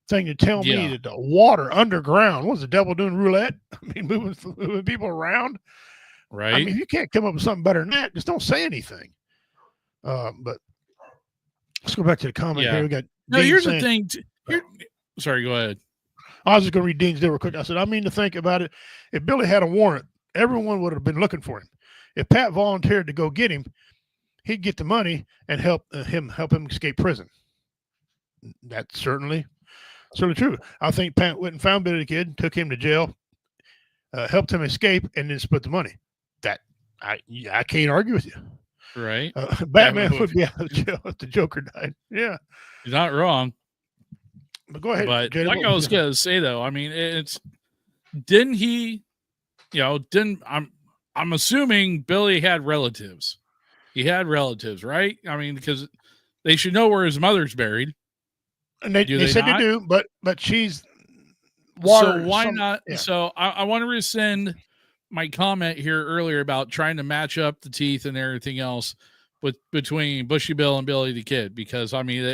thing to tell me, that the water underground, what was the devil doing, roulette? I mean, moving people around. Right. I mean, if you can't come up with something better than that, just don't say anything. But let's go back to the comment here. We got here's the thing. Sorry, go ahead. I was just going to read Dean's deal real quick. I said, I mean to think about it. If Billy had a warrant, everyone would have been looking for him. If Pat volunteered to go get him, he'd get the money and help him escape prison. That's certainly true. I think Pat went and found Billy the Kid, took him to jail, helped him escape, and then split the money. That I can't argue with you. Right. Batman would be out of jail if the Joker died. Yeah. You're not wrong. But go ahead. But Jada, like I was going to say, though, I mean, I'm assuming Billy had relatives. He had relatives, right? I mean, because they should know where his mother's buried. And they said they do, but she's water. So why not? Yeah. So I want to rescind my comment here earlier about trying to match up the teeth and everything else between Bushy Bill and Billy the Kid, because I mean,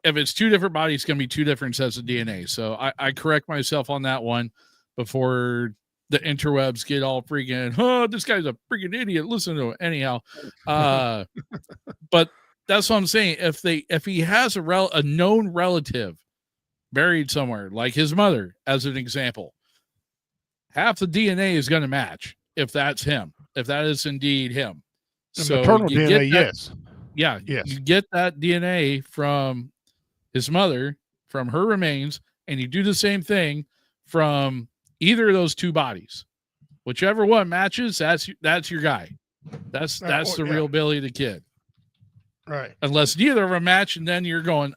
if it's two different bodies, it's going to be two different sets of DNA. So I correct myself on that one before the interwebs get all freaking, oh, this guy's a freaking idiot. Listen to it. Anyhow. But that's what I'm saying. If he has a known relative buried somewhere, like his mother, as an example, half the DNA is going to match if that's him, if that is indeed him. The so maternal DNA, yes. Yeah. Yes. You get that DNA from his mother, from her remains, and you do the same thing from either of those two bodies. Whichever one matches, that's your guy. That's the real Billy the Kid. Right. Unless neither of them match, and then you're going,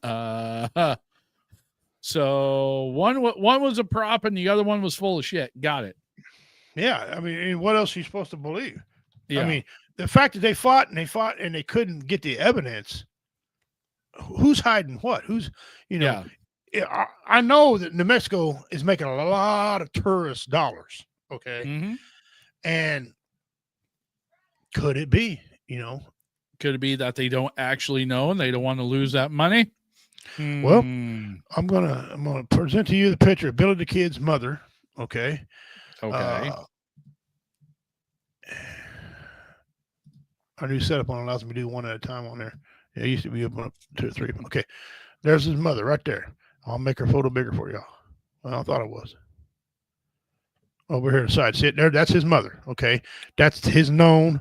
So one was a prop and the other one was full of shit. Got it. Yeah. I mean, what else are you supposed to believe? Yeah. I mean, the fact that they fought and they couldn't get the evidence, who's hiding what? Who's, I know that New Mexico is making a lot of tourist dollars. Okay. Mm-hmm. And could it be, could it be that they don't actually know and they don't want to lose that money? Well, I'm gonna present to you the picture of Billy the Kid's mother. Okay. Okay. Our new setup on allows me to do one at a time on there. Yeah, it used to be up on 2 or 3. Okay. There's his mother right there. I'll make her photo bigger for y'all. Well, I thought it was. Over here on the side. See it there? That's his mother. Okay. That's his known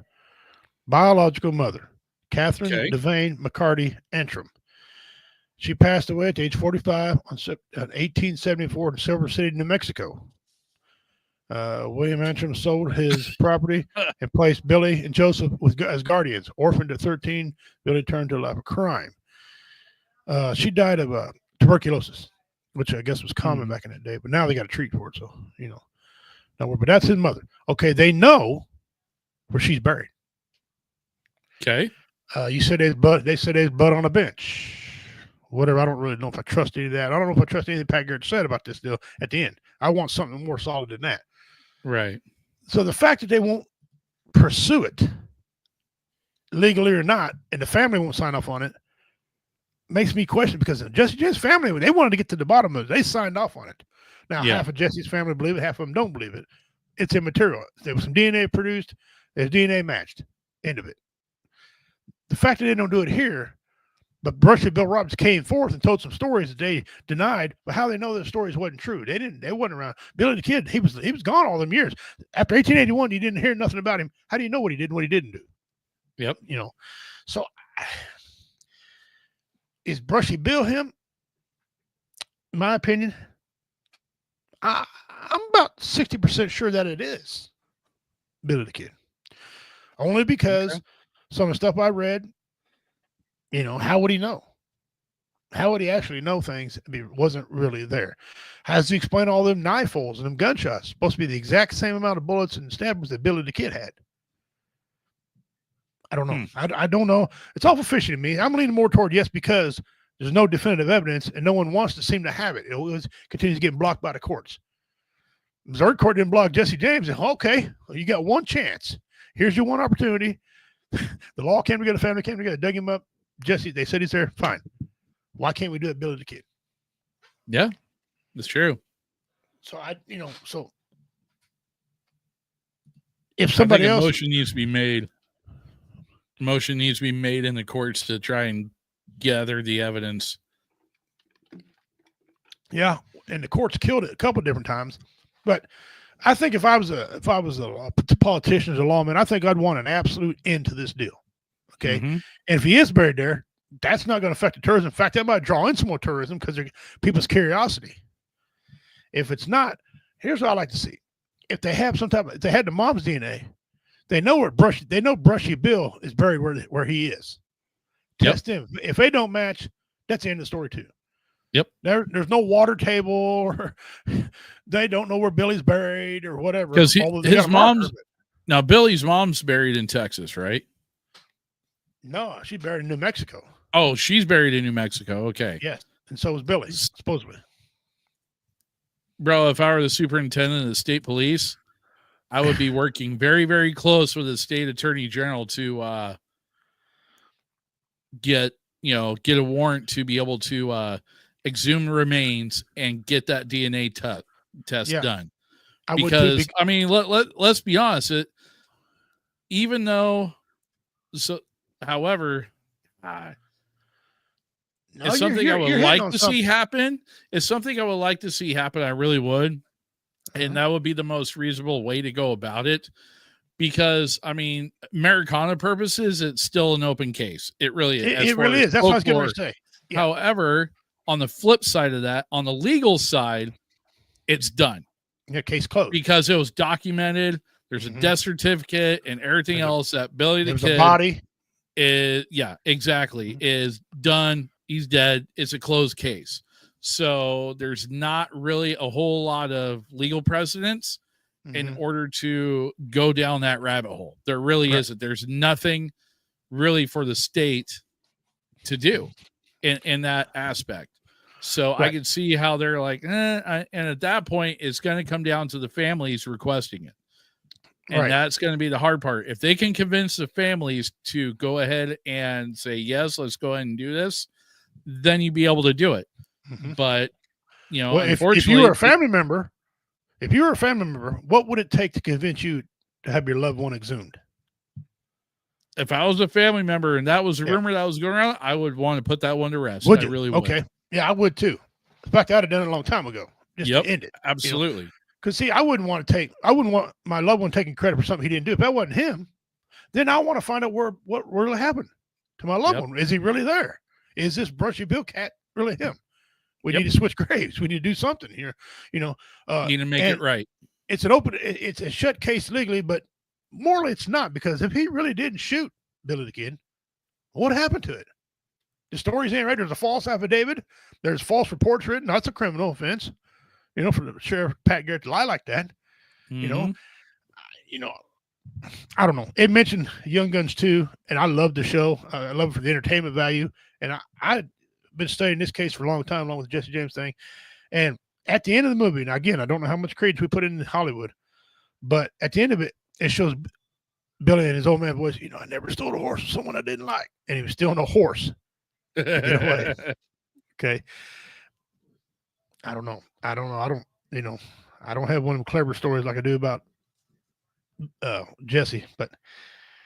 biological mother, Catherine Devane McCarty Antrim. She passed away at age 45 on 1874 in Silver City, New Mexico. William Antrim sold his property and placed Billy and Joseph as guardians. Orphaned at 13, Billy turned to a life of crime. She died of tuberculosis, which I guess was common back in that day, but now they got a treat for it. So, but that's his mother. Okay. They know where she's buried. Okay. You said they said there's blood on a bench. Whatever. I don't really know if I trust any of that. I don't know if I trust anything Pat Garrett said about this deal at the end. I want something more solid than that. Right. So the fact that they won't pursue it, legally or not, and the family won't sign off on it, makes me question, because Jesse James' family, they wanted to get to the bottom of it. They signed off on it. Now, Yeah. half of Jesse's family believe it, half of them don't believe it. It's immaterial. There was some DNA produced, there's DNA matched. End of it. The fact that they don't do it here, but Brushy Bill Roberts came forth and told some stories that they denied, but how they know those stories wasn't true. They wasn't around. Billy the Kid, he was gone all them years. After 1881, you didn't hear nothing about him. How do you know what he did and what he didn't do? Yep. You know. So is Brushy Bill him? In my opinion, I'm about 60% sure that it is Billy the Kid. Only because some of the stuff I read, how would he know? How would he actually know things if he wasn't really there? How does he explain all them knife holes and them gunshots? Supposed to be the exact same amount of bullets and stab wounds that Billy the Kid had. I don't know. I don't know. It's awful fishy to me. I'm leaning more toward yes, because there's no definitive evidence and no one wants to seem to have it. It continues getting blocked by the courts. Missouri court didn't block Jesse James. Okay, well, you got one chance. Here's your one opportunity. The law came together, the family came together, dug him up. Jesse, they said he's there. Fine. Why can't we do it, Billy the Kid? Yeah, that's true. So so if somebody else, motion needs to be made. Motion needs to be made in the courts to try and gather the evidence. Yeah, and the courts killed it a couple of different times, but I think if I was a politician, as a lawman, I think I'd want an absolute end to this deal. Okay, and if he is buried there, that's not going to affect the tourism. In fact, that might draw in some more tourism because of people's curiosity. If it's not, here's what I like to see: if they have if they had the mom's DNA, they know Brushy Bill is buried where he is. Test him. If they don't match, that's the end of the story too. Yep. There's no water table, or they don't know where Billy's buried or whatever. Because his mom's now Billy's mom's buried in Texas, right? No, she's buried in New Mexico. Oh, she's buried in New Mexico. Okay. Yes, and so is Billy, supposedly. Bro, if I were the superintendent of the state police, I would be working very, very close with the state attorney general to get a warrant to be able to exhume remains and get that DNA test done. Because I mean, let's be honest. Even though, however, it's something I would like to see happen. It's something I would like to see happen. I really would. And that would be the most reasonable way to go about it. Because, I mean, Americana purposes, it's still an open case. It really is. It really is. That's what I was going to say. Yeah. However, on the flip side of that, on the legal side, it's done. Yeah, case closed. Because it was documented. There's a death certificate and everything else that Billy the Kid. A body. Is done. He's dead. It's a closed case. So there's not really a whole lot of legal precedence in order to go down that rabbit hole. There really isn't. There's nothing really for the state to do in that aspect. So I can see how they're like, and at that point, it's going to come down to the families requesting it. And that's going to be the hard part. If they can convince the families to go ahead and say, yes, let's go ahead and do this, then you'd be able to do it. But, unfortunately, if you were a family member, what would it take to convince you to have your loved one exhumed? If I was a family member and that was a rumor that was going around, I would want to put that one to rest. I really would. Okay. Yeah, I would too. In fact, I'd have done it a long time ago. Just to end it. Absolutely. Because I wouldn't want my loved one taking credit for something he didn't do. If that wasn't him, then I want to find out what really happened to my loved one. Is he really there? Is this Brushy Bill cat really him? We need to switch graves. We need to do something here. Need to make it right. It's it's a shut case legally, but morally it's not, because if he really didn't shoot Billy the Kid, what happened to it? The stories ain't right. There's a false affidavit. There's false reports written. That's a criminal offense. For the Sheriff Pat Garrett to lie like that. I don't know. It mentioned Young Guns 2, and I love the show. I love it for the entertainment value. And I've been studying this case for a long time, along with the Jesse James thing. And at the end of the movie, now again, I don't know how much credence we put in Hollywood, But at the end of it, it shows Billy and his old man voice. I never stole a horse from someone I didn't like, and he was stealing a horse. Away. Okay. I don't know. I don't. I don't have one of them clever stories like I do about Jesse, but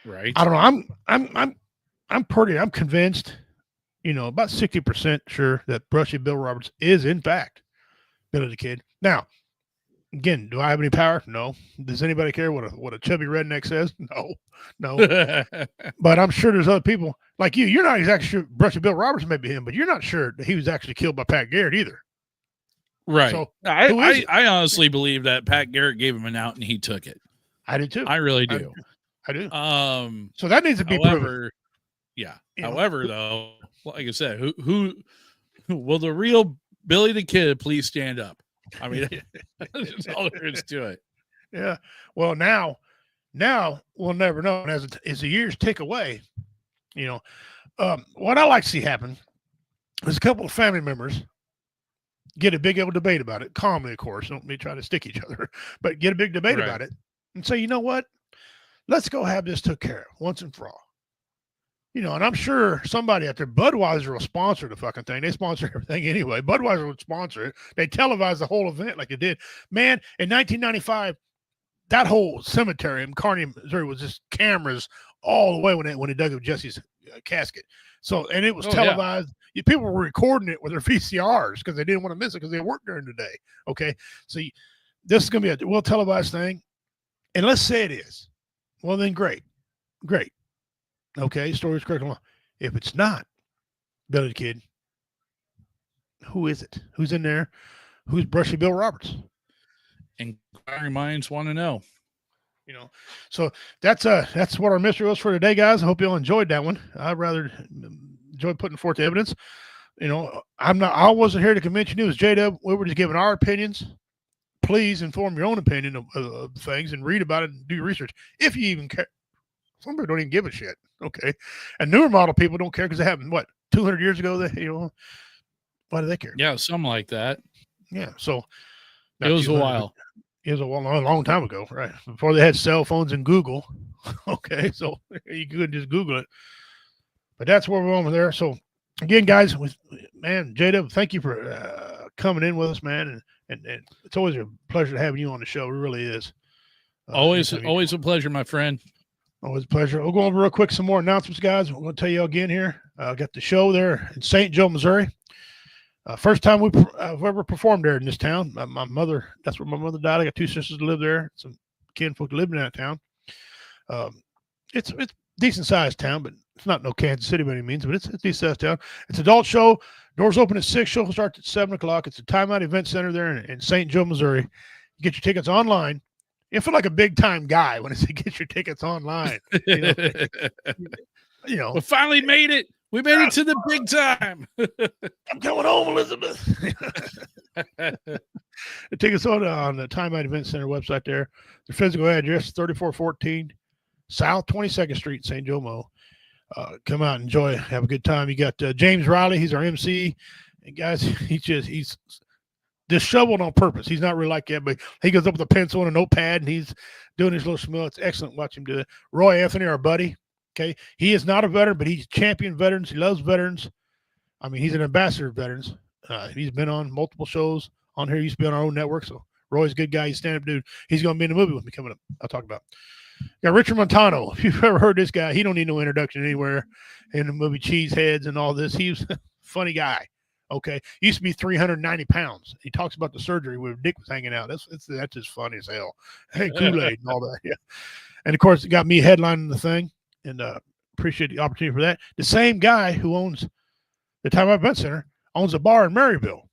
Right. I don't know. I'm convinced, about 60% sure that Brushy Bill Roberts is in fact Billy the Kid. Now, again, do I have any power? No. Does anybody care what a chubby redneck says? No. But I'm sure there's other people like you. You're not exactly sure Brushy Bill Roberts may be him, but you're not sure that he was actually killed by Pat Garrett either. Right. So, I honestly believe that Pat Garrett gave him an out and he took it. I do too. I really do. I do. So that needs to be proven. Yeah. However, though, like I said, who will the real Billy the Kid please stand up? I mean, that's all there is to it. Yeah. Well, now we'll never know. And as the years tick away, what I like to see happen is a couple of family members get a big old debate about it, calmly, of course. Don't be trying to stick each other, but get a big debate about it and say, you know what? Let's go have this took care of once and for all. And I'm sure somebody out there, Budweiser will sponsor the fucking thing. They sponsor everything anyway. Budweiser would sponsor it. They televise the whole event like it did. Man, in 1995, that whole cemetery in Kearney, Missouri was just cameras all the way when they dug up Jesse's casket. So, and it was televised. Yeah. People were recording it with their VCRs because they didn't want to miss it because they worked during the day. Okay. So this is going to be a well televised thing. And let's say it is. Well, then great. Okay, story's correct. If it's not Billy the Kid, who is it? Who's in there? Who's Brushy Bill Roberts? Inquiring minds want to know. So that's what our mystery was for today, guys. I hope you all enjoyed that one. I rather enjoyed putting forth the evidence. I wasn't here to convince you. It was J-Dub. We were just giving our opinions. Please inform your own opinion of things and read about it and do your research if you even care. Some people don't even give a shit. Okay. And newer model people don't care because they happened, 200 years ago? Why do they care? Yeah, something like that. Yeah. So it was a while. It was a long time ago, right? Before they had cell phones and Google. Okay. So you could just Google it. But that's where we're over there. So again, guys, J-Dub, thank you for coming in with us, man. And it's always a pleasure having you on the show. It really is. Always a pleasure, my friend. Always a pleasure. We'll go over real quick some more announcements, guys. We're going to tell you again here. I got the show there in St. Joe, Missouri. First time I've ever performed there in this town. My mother, that's where my mother died. I got two sisters that live there. Some kinfolk live in that town. It's a decent sized town, but it's not no Kansas City by any means, but it's a decent sized town. It's an adult show. Doors open at 6. Show starts at 7 o'clock. It's a Time Out Event Center there in St. Joe, Missouri. You get your tickets online. You feel like a big time guy when I say get your tickets online. We finally made it. We made it to the big time. I'm coming home, Elizabeth. The tickets on the Time Out Event Center website there. The physical address 3414 South 22nd Street, St. Joe Mo. Come out and enjoy, have a good time. You got James Riley. He's our MC. And guys, he's disheveled on purpose. He's not really like that, but he goes up with a pencil and a notepad and he's doing his little smell. It's excellent. Watch him do it. Roy Anthony, our buddy. Okay. He is not a veteran, but he's champion veterans. He loves veterans. I mean, he's an ambassador of veterans. He's been on multiple shows on here. He used to be on our own network. So Roy's a good guy. He's a stand-up dude. He's going to be in the movie with me coming up. I'll talk about. Yeah, Richard Montano. If you've ever heard this guy, he don't need no introduction anywhere in the movie Cheeseheads and all this. He was a funny guy. Okay. He used to be 390 pounds. He talks about the surgery where Dick was hanging out. That's just funny as hell. Hey, Kool-Aid and all that. Yeah. And of course, it got me headlining the thing and appreciate the opportunity for that. The same guy who owns the Time Out Event Center owns a bar in Maryville.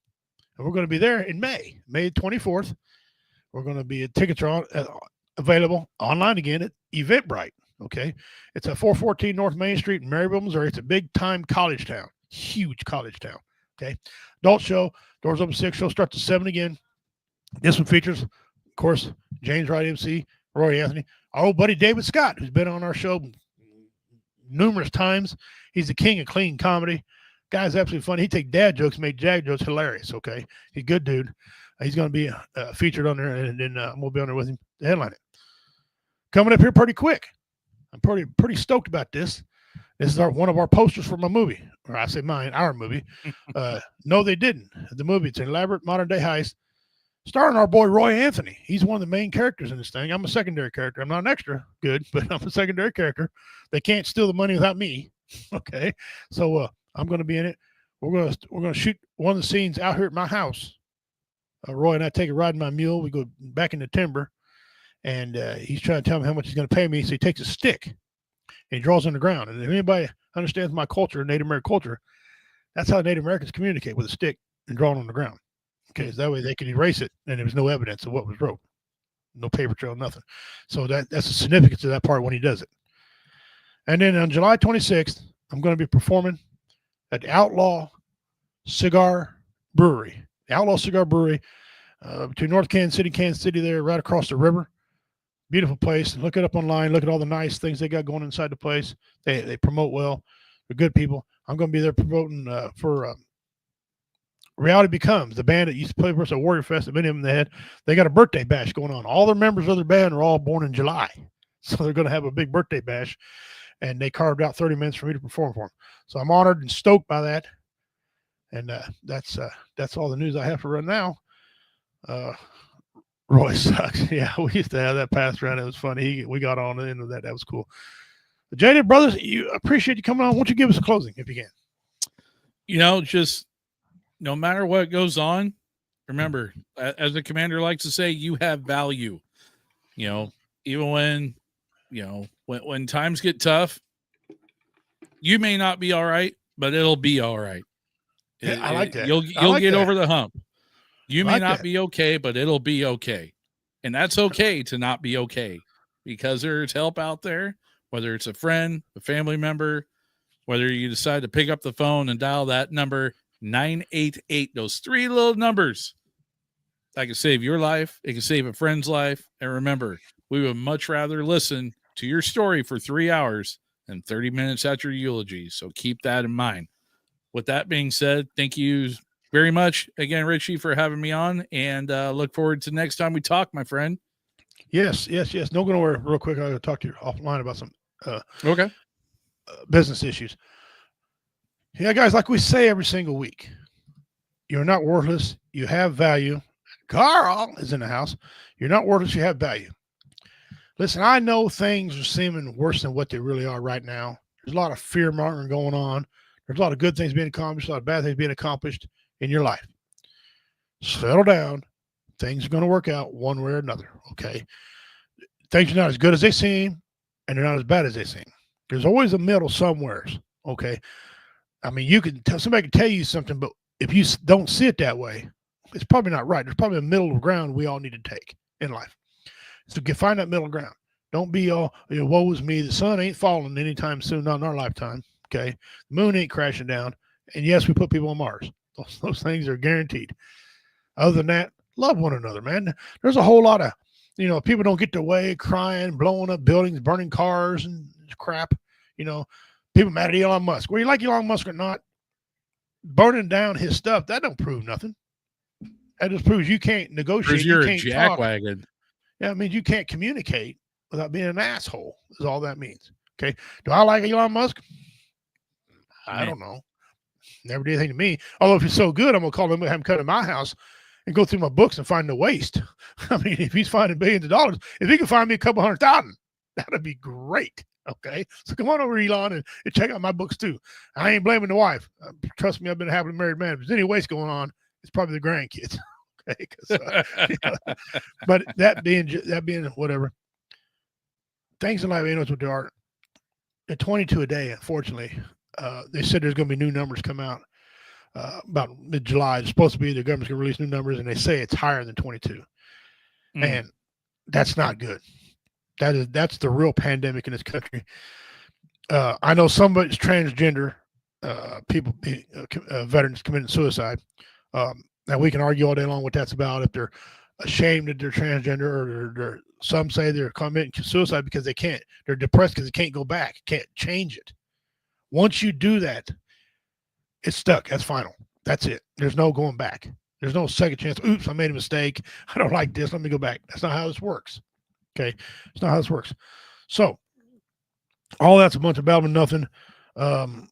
And we're going to be there in May 24th. We're going to be, tickets are available online again at Eventbrite. Okay. It's at 414 North Main Street in Maryville, Missouri. It's a big time college town, huge college town. Okay. Adult show, doors open 6, show starts at 7 again. This one features, of course, James Wright MC, Roy Anthony, our old buddy David Scott, who's been on our show numerous times. He's the king of clean comedy. Guy's absolutely funny. He take dad jokes, make jag jokes hilarious. Okay. He's a good dude. He's going to be featured on there, and then we'll be on there with him to headline it. coming up here pretty quick. I'm pretty stoked about this. This is one of our posters for my movie, or I say mine, our movie. No, they didn't. The movie, it's an elaborate modern day heist starring our boy Roy Anthony. He's one of the main characters in this thing. I'm a secondary character. I'm not an extra good, but I'm a secondary character. They can't steal the money without me. Okay, so I'm going to be in it. We're going to shoot one of the scenes out here at my house. Roy and I take a ride in my mule. We go back in the timber, and he's trying to tell me how much he's going to pay me. So he takes a stick and he draws on the ground. And if anybody understands my culture, Native American culture, that's how Native Americans communicate, with a stick and drawing on the ground. Okay, so that way they can erase it, and there was no evidence of what was wrote, no paper trail, nothing. So that's the significance of that part when he does it. And then on July 26th, I'm going to be performing at the Outlaw Cigar Brewery. The Outlaw Cigar Brewery, between North Kansas City there, right across the river. Beautiful place. Look it up online. Look at all the nice things they got going inside the place. They promote well. They're good people. I'm going to be there promoting for Reality Becomes, the band that used to play for us at Warrior Fest. Many of them they got a birthday bash going on. All the members of their band are all born in July, so they're going to have a big birthday bash. And they carved out 30 minutes for me to perform for them. So I'm honored and stoked by that. And that's all the news I have for right now. Roy sucks. Yeah, we used to have that passed around. It was funny. We got on the end of that. That was cool. The Jaded Brothers, you appreciate you coming on. Why don't you give us a closing if you can? Just no matter what goes on, remember, as the commander likes to say, you have value. Even when times get tough, you may not be all right, but it'll be all right. I like that. You'll get over the hump. You may not be okay, but it'll be okay. And that's okay to not be okay, because there's help out there, whether it's a friend, a family member, whether you decide to pick up the phone and dial that number 988, those 3 little numbers. That can save your life. It can save a friend's life. And remember, we would much rather listen to your story for 3 hours than 30 minutes at your eulogy. So keep that in mind. With that being said, thank you very much again, Richie, for having me on, and look forward to next time we talk, my friend. Yes. No, going nowhere real quick. I'm going to talk to you offline about some business issues. Yeah, guys, like we say every single week, you're not worthless. You have value. Carl is in the house. You're not worthless. You have value. Listen, I know things are seeming worse than what they really are right now. There's a lot of fear mongering going on. There's a lot of good things being accomplished, a lot of bad things being accomplished in your life. Settle down. Things are going to work out one way or another, okay? Things are not as good as they seem, and they're not as bad as they seem. There's always a middle somewheres, okay? I mean, somebody can tell you something, but if you don't see it that way, it's probably not right. There's probably a middle ground we all need to take in life. So find that middle ground. Don't be all, woe is me. The sun ain't falling anytime soon, not in our lifetime. Okay. The moon ain't crashing down. And yes, we put people on Mars. Those things are guaranteed. Other than that, love one another, man. There's a whole lot of, people don't get their way, crying, blowing up buildings, burning cars and crap. People mad at Elon Musk. Whether you like Elon Musk or not, burning down his stuff, that don't prove nothing. That just proves you can't negotiate. You're you can't a jackwagon. Yeah, it means you can't communicate without being an asshole, is all that means. Okay. Do I like Elon Musk? I don't know. Never did anything to me. Although if he's so good, I'm going to call him, have him come to my house and go through my books and find the waste. I mean, if he's finding billions of dollars, if he can find me a couple 100,000, that'd be great. Okay. So come on over, Elon, and check out my books too. I ain't blaming the wife. Trust me, I've been a happily married man. If there's any waste going on, it's probably the grandkids. Okay. But that being whatever, things in life ain't what they are. At 22 a day, unfortunately, they said there's going to be new numbers come out about mid-July. It's supposed to be the government's going to release new numbers, and they say it's higher than 22. And that's not good. That's the real pandemic in this country. I know somebody's transgender people, veterans committing suicide. Now we can argue all day long what that's about. If they're ashamed that they're transgender, or some say they're committing suicide because they can't. They're depressed because they can't go back, can't change it. Once you do that, it's stuck. That's final. That's it. There's no going back. There's no second chance. Oops, I made a mistake. I don't like this. Let me go back. That's not how this works. Okay. It's not how this works. So all that's a bunch of babble nothing. Dean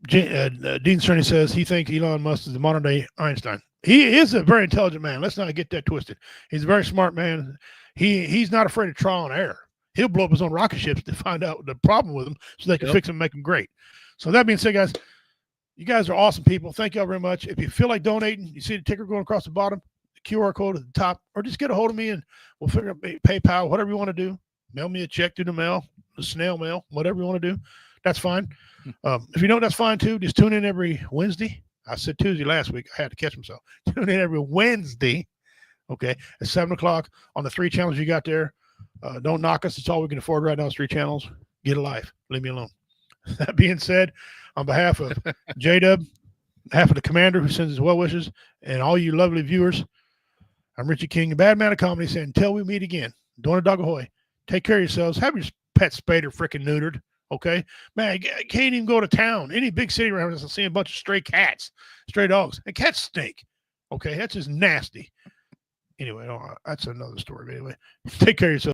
Cerny says he thinks Elon Musk is the modern day Einstein. He is a very intelligent man. Let's not get that twisted. He's a very smart man. He's not afraid of trial and error. He'll blow up his own rocket ships to find out the problem with them so they can fix them and make them great. So that being said, guys, you guys are awesome people. Thank y'all very much. If you feel like donating, you see the ticker going across the bottom, the QR code at the top, or just get a hold of me and we'll figure out PayPal, whatever you want to do. Mail me a check through the mail, the snail mail, whatever you want to do. That's fine. If you don't, that's fine too. Just tune in every Wednesday. I said Tuesday last week. I had to catch myself. Tune in every Wednesday, okay, at 7 o'clock on the 3 channels you got there. Don't knock us. It's all we can afford right now is 3 channels. Get a life. Leave me alone. That being said, on behalf of J-Dub, behalf of the commander who sends his well wishes, and all you lovely viewers, I'm Richie King, the Bad Man of Comedy, saying until we meet again, Dona Dog Ahoy. Take care of yourselves. Have your pet spayed or freaking neutered. Okay, man, I can't even go to town. Any big city around us, I see a bunch of stray cats, stray dogs, and cats stink. Okay, that's just nasty. Anyway, that's another story. Anyway, take care of yourself.